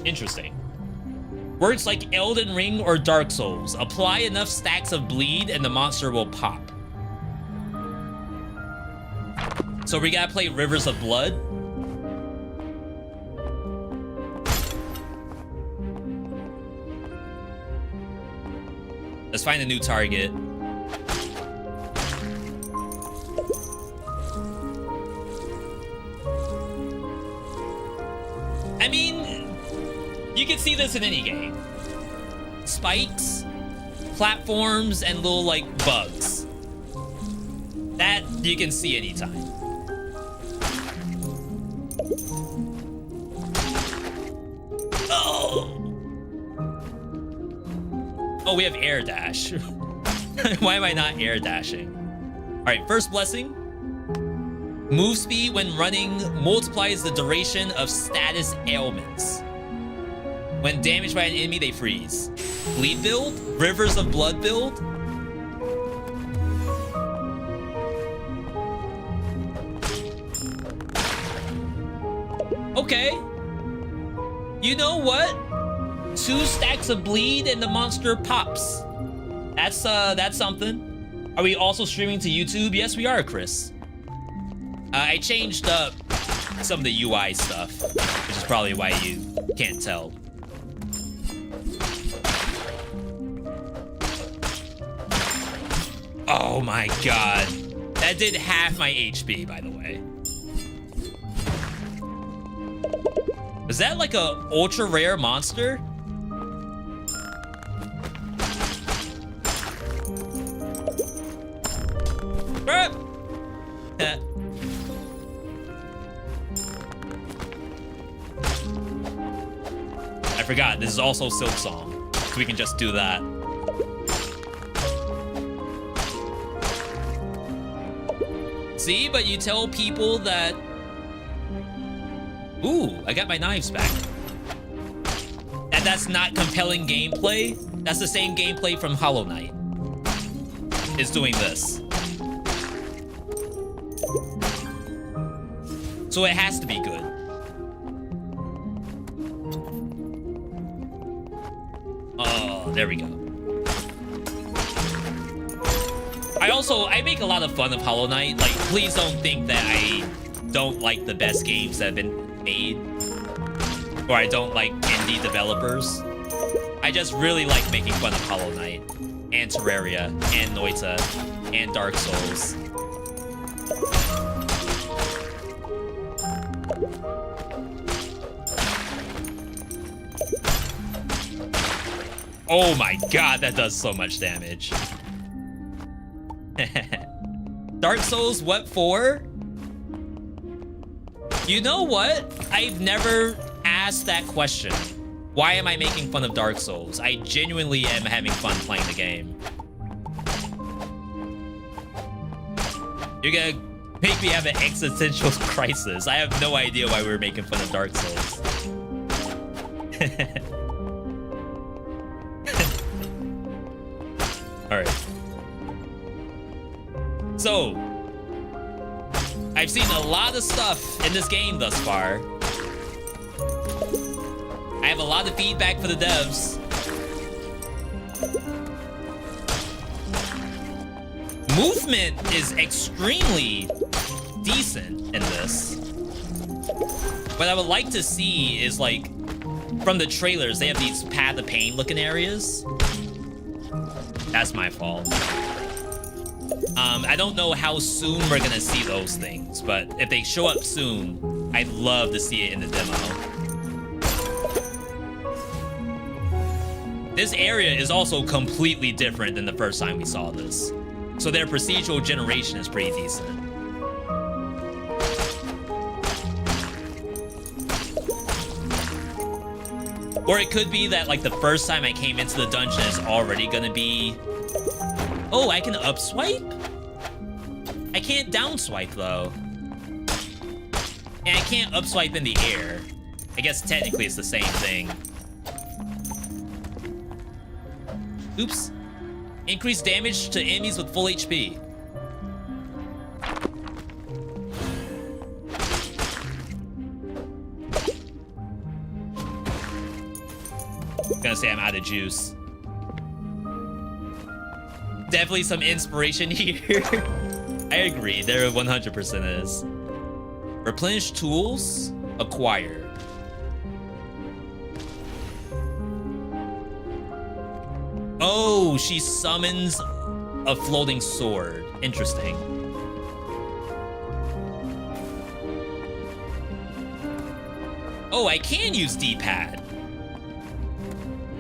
Interesting. Words like Elden Ring or Dark Souls. Apply enough stacks of bleed and the monster will pop. So we gotta play Rivers of Blood. Let's find a new target. I mean, you can see this in any game. Spikes, platforms, and little, like, bugs. That you can see anytime. Oh, we have air dash. Why am I not air dashing? All right, first blessing. Move speed when running multiplies the duration of status ailments. When damaged by an enemy, they freeze. Bleed build, Rivers of Blood build. Okay. You know what? 2 stacks of bleed and the monster pops. That's something. Are we also streaming to YouTube? Yes, we are, Chris. I changed up some of the UI stuff, which is probably why you can't tell. Oh my god. That did half my HP, by the way. Is that like a ultra rare monster? I forgot, this is also Silksong, so we can just do that. See, but you tell people that... Ooh, I got my knives back. And that's not compelling gameplay. That's the same gameplay from Hollow Knight. It's doing this. So it has to be good. Oh, there we go. I make a lot of fun of Hollow Knight. Like, please don't think that I don't like the best games that have been made. Or I don't like indie developers. I just really like making fun of Hollow Knight, and Terraria, and Noita, and Dark Souls. Oh my god, that does so much damage. Dark Souls, what for? You know what? I've never asked that question. Why am I making fun of Dark Souls? I genuinely am having fun playing the game. You're gonna make me have an existential crisis. I have no idea why we were making fun of Dark Souls. Alright. So, I've seen a lot of stuff in this game thus far. I have a lot of feedback for the devs. Movement is extremely decent in this. What I would like to see is, like, from the trailers, they have these Path of Pain looking areas. That's my fault. I don't know how soon we're gonna see those things, but if they show up soon, I'd love to see it in the demo. This area is also completely different than the first time we saw this. So their procedural generation is pretty decent. Or it could be that, like, the first time I came into the dungeon is already gonna be... Oh, I can up swipe? I can't down swipe though. And I can't up swipe in the air. I guess technically it's the same thing. Oops. Increase damage to enemies with full HP. Gonna say I'm out of juice. Definitely some inspiration here. I agree, there 100% is. Replenish tools, acquire. Oh, she summons a floating sword. Interesting. Oh, I can use D-pad.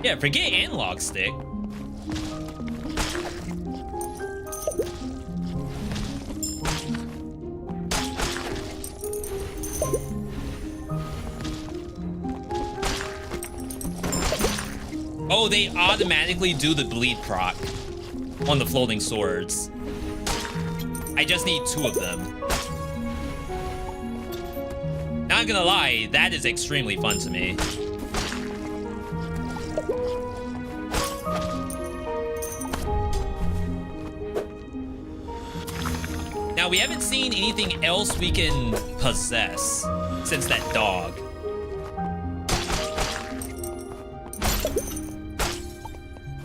Yeah, forget analog stick. Oh, they automatically do the bleed proc on the floating swords. I just need 2 of them. Not gonna lie, that is extremely fun to me. Now, we haven't seen anything else we can possess since that dog.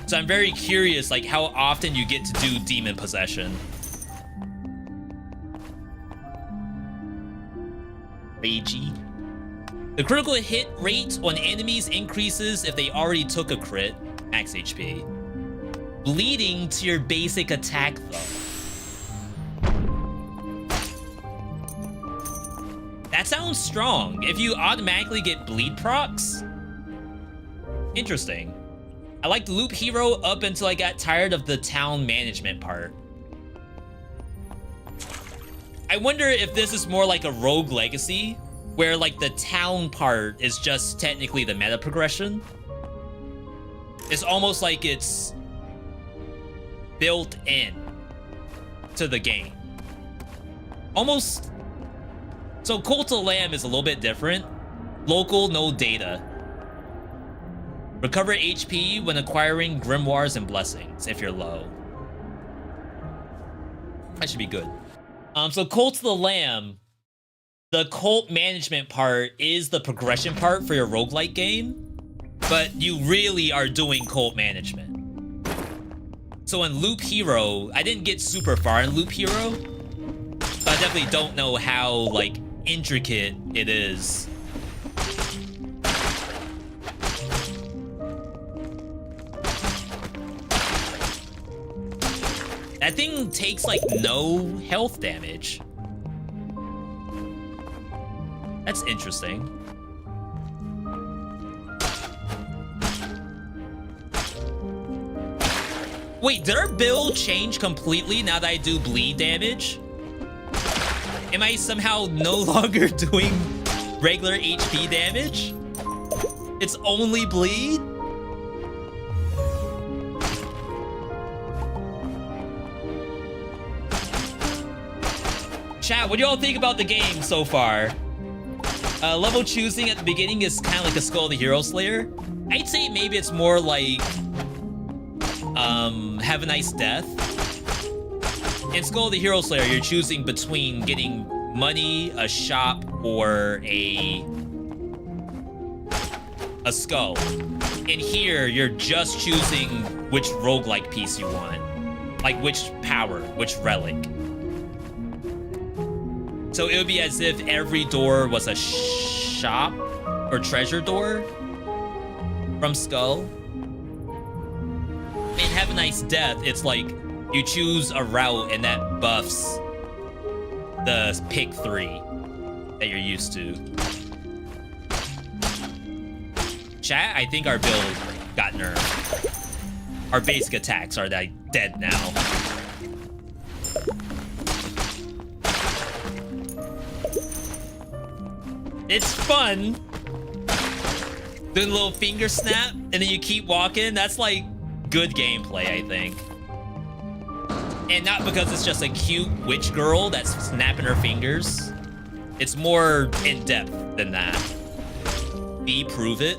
So I'm very curious, like, how often you get to do demon possession. Ragey. The critical hit rate on enemies increases if they already took a crit, max HP. Bleeding to your basic attack, though. That sounds strong. If you automatically get bleed procs? Interesting. I liked Loop Hero up until I got tired of the town management part. I wonder if this is more like a Rogue Legacy, where like the town part is just technically the meta progression. It's almost like it's built in to the game. Almost. So Cult of Lamb is a little bit different. Local, no data. Recover HP when acquiring grimoires and blessings if you're low. That should be good. So Cult of the Lamb, the cult management part is the progression part for your roguelike game, but you really are doing cult management. So in Loop Hero, I didn't get super far in Loop Hero, but I definitely don't know how like intricate it is. That thing takes like no health damage. That's interesting. Wait, did our build change completely now that I do bleed damage? Am I somehow no longer doing regular HP damage? It's only bleed? Chat, what do y'all think about the game so far? Level choosing at the beginning is kind of like a Skull of the Hero Slayer. I'd say maybe it's more like Have a Nice Death. In Skull of the Hero Slayer, you're choosing between getting money, a shop, or a skull. In here, you're just choosing which roguelike piece you want. Like which power, which relic. So it would be as if every door was a shop or treasure door from Skull. In Have a Nice Death, it's like you choose a route and that buffs the pick 3 that you're used to. Chat, I think our build got nerfed. Our basic attacks are like dead now. It's fun. Doing a little finger snap and then you keep walking. That's like good gameplay, I think. And not because it's just a cute witch girl that's snapping her fingers. It's more in depth than that. B, prove it.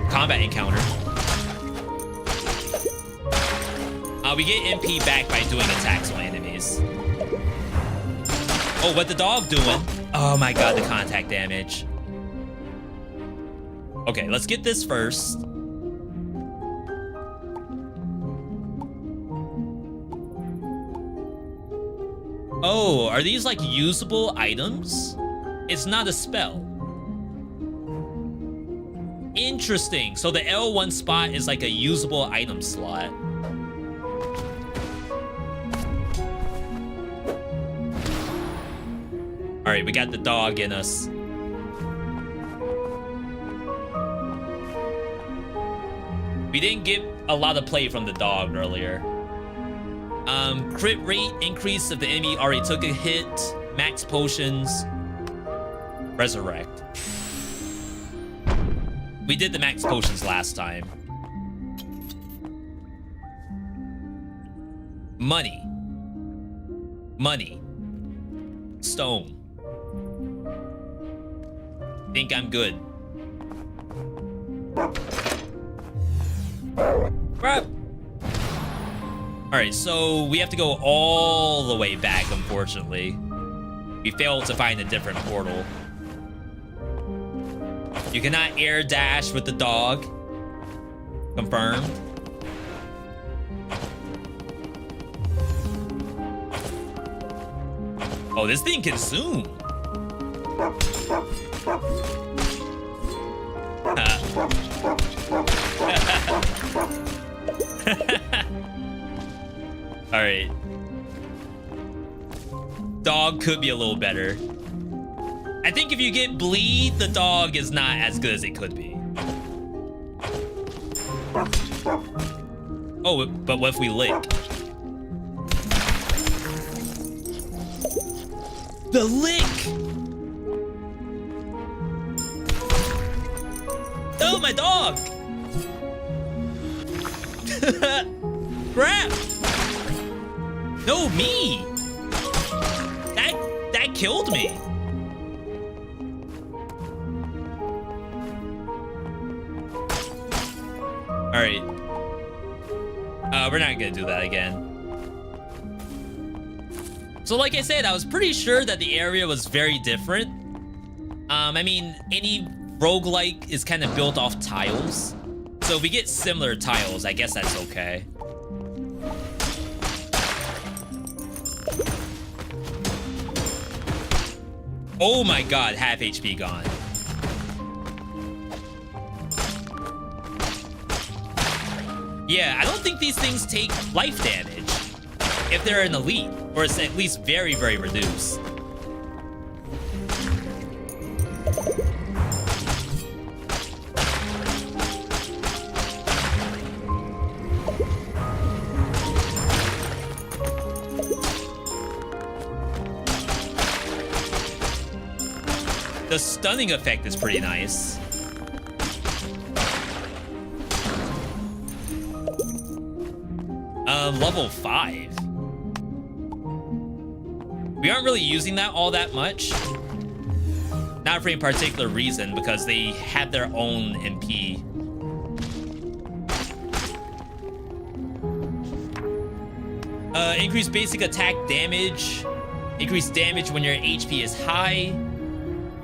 Combat encounter. We get MP back by doing attacks on enemies. Oh, what the dog doing? Oh my god, the contact damage. Okay, let's get this first. Oh, are these like usable items? It's not a spell. Interesting. So the L1 spot is like a usable item slot. All right, we got the dog in us. We didn't get a lot of play from the dog earlier. Crit rate increase if the enemy already took a hit. max potions, resurrect. We did the max potions last time. Money. Money. Stone. Think I'm good. Crap. Alright, so we have to go all the way back, unfortunately. We failed to find a different portal. You cannot air dash with the dog. Confirmed. Oh, this thing can zoom. All right. Dog could be a little better. I think if you get bleed, the dog is not as good as it could be. Oh, but what if we lick? The lick! Oh, my dog! Crap! No, me! That killed me. All right. We're not gonna do that again. So like I said, I was pretty sure that the area was very different. I mean, any roguelike is kind of built off tiles. So if we get similar tiles, I guess that's okay. Oh my god, half HP gone. Yeah, I don't think these things take life damage if they're an elite, or it's at least very, very reduced. The stunning effect is pretty nice. Level 5. We aren't really using that all that much. Not for any particular reason, because they have their own MP. Increase basic attack damage. Increase damage when your HP is high.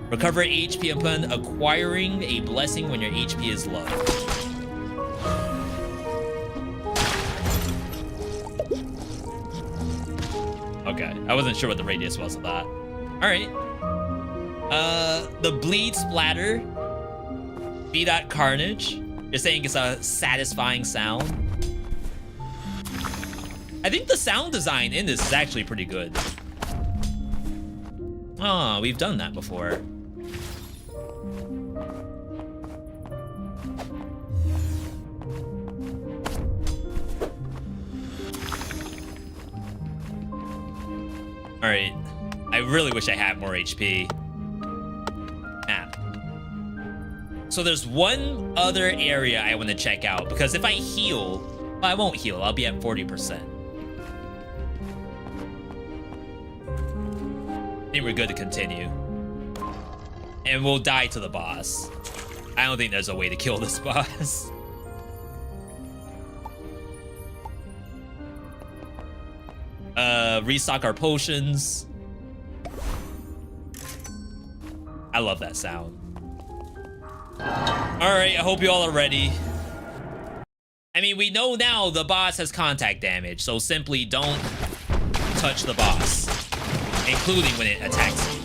Recover HP upon acquiring a blessing when your HP is low. Okay, I wasn't sure what the radius was of that. All right. The bleed splatter. Veedotme carnage. You're saying it's a satisfying sound. I think the sound design in this is actually pretty good. Oh, we've done that before. All right, I really wish I had more HP. Ah. So there's one other area I want to check out, because if I heal, well, I won't heal, I'll be at 40%. I think we're good to continue. And we'll die to the boss. I don't think there's a way to kill this boss. Restock our potions. I love that sound. All right, I hope you all are ready. I mean, we know now the boss has contact damage, so simply don't touch the boss, including when it attacks you.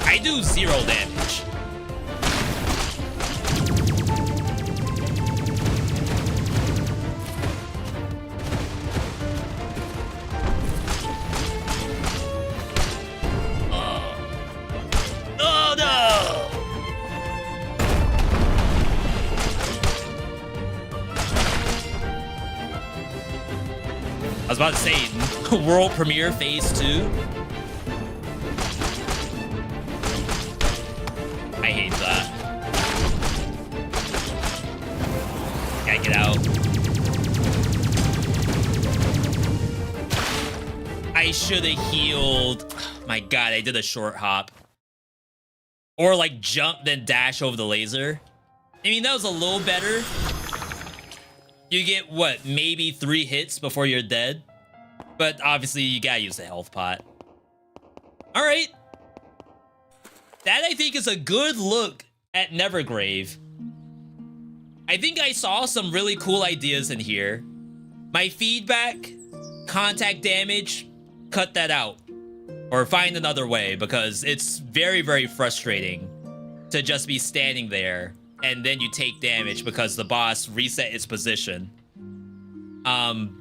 I do 0 damage. Oh no! was about to say, world premiere phase 2. I hate that. Gotta get out. I should have healed. My God, I did a short hop. Or like jump, then dash over the laser. I mean, that was a little better. You get, what, maybe 3 hits before you're dead? But obviously, you gotta use the health pot. All right. That, I think, is a good look at Nevergrave. I think I saw some really cool ideas in here. My feedback, contact damage, cut that out. Or find another way, because it's very, very frustrating to just be standing there and then you take damage because the boss reset its position.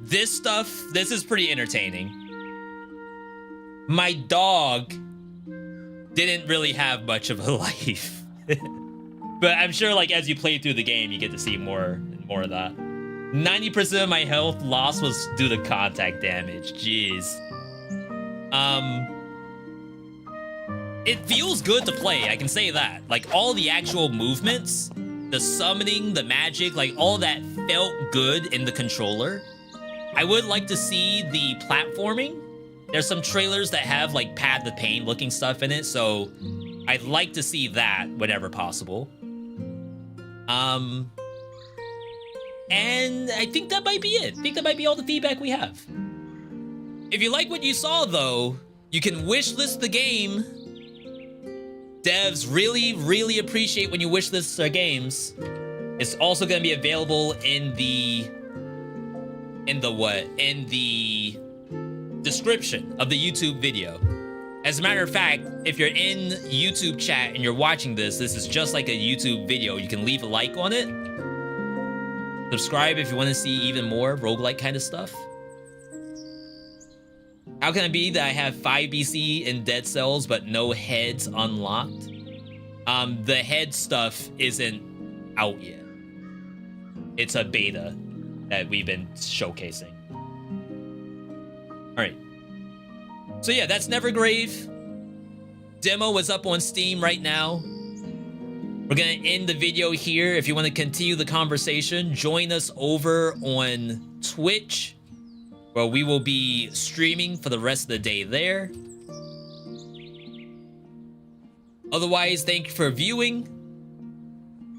This is pretty entertaining. My dog didn't really have much of a life. But I'm sure, like, as you play through the game, you get to see more and more of that. 90% of my health loss was due to contact damage. Jeez. It feels good to play, I can say that. Like, all the actual movements, the summoning, the magic, like, all that felt good in the controller. I would like to see the platforming. There's some trailers that have, like, Pad the Pain looking stuff in it, so I'd like to see that whenever possible. And I think that might be it. I think that might be all the feedback we have. If you like what you saw, though, you can wishlist the game. Devs really, really appreciate when you wishlist their games. It's also going to be available in the description of the YouTube video. As a matter of fact, if you're in YouTube chat and you're watching this, this is just like a YouTube video. You can leave a like on it. Subscribe if you want to see even more roguelike kind of stuff. How can it be that I have 5 BC in Dead Cells but no heads unlocked? The head stuff isn't out yet. It's a beta that we've been showcasing. All right. So yeah, that's Nevergrave. Demo is up on Steam right now. We're gonna end the video here. If you want to continue the conversation, join us over on Twitch, where we will be streaming for the rest of the day there. Otherwise, thank you for viewing.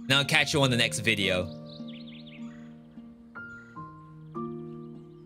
And I'll catch you on the next video.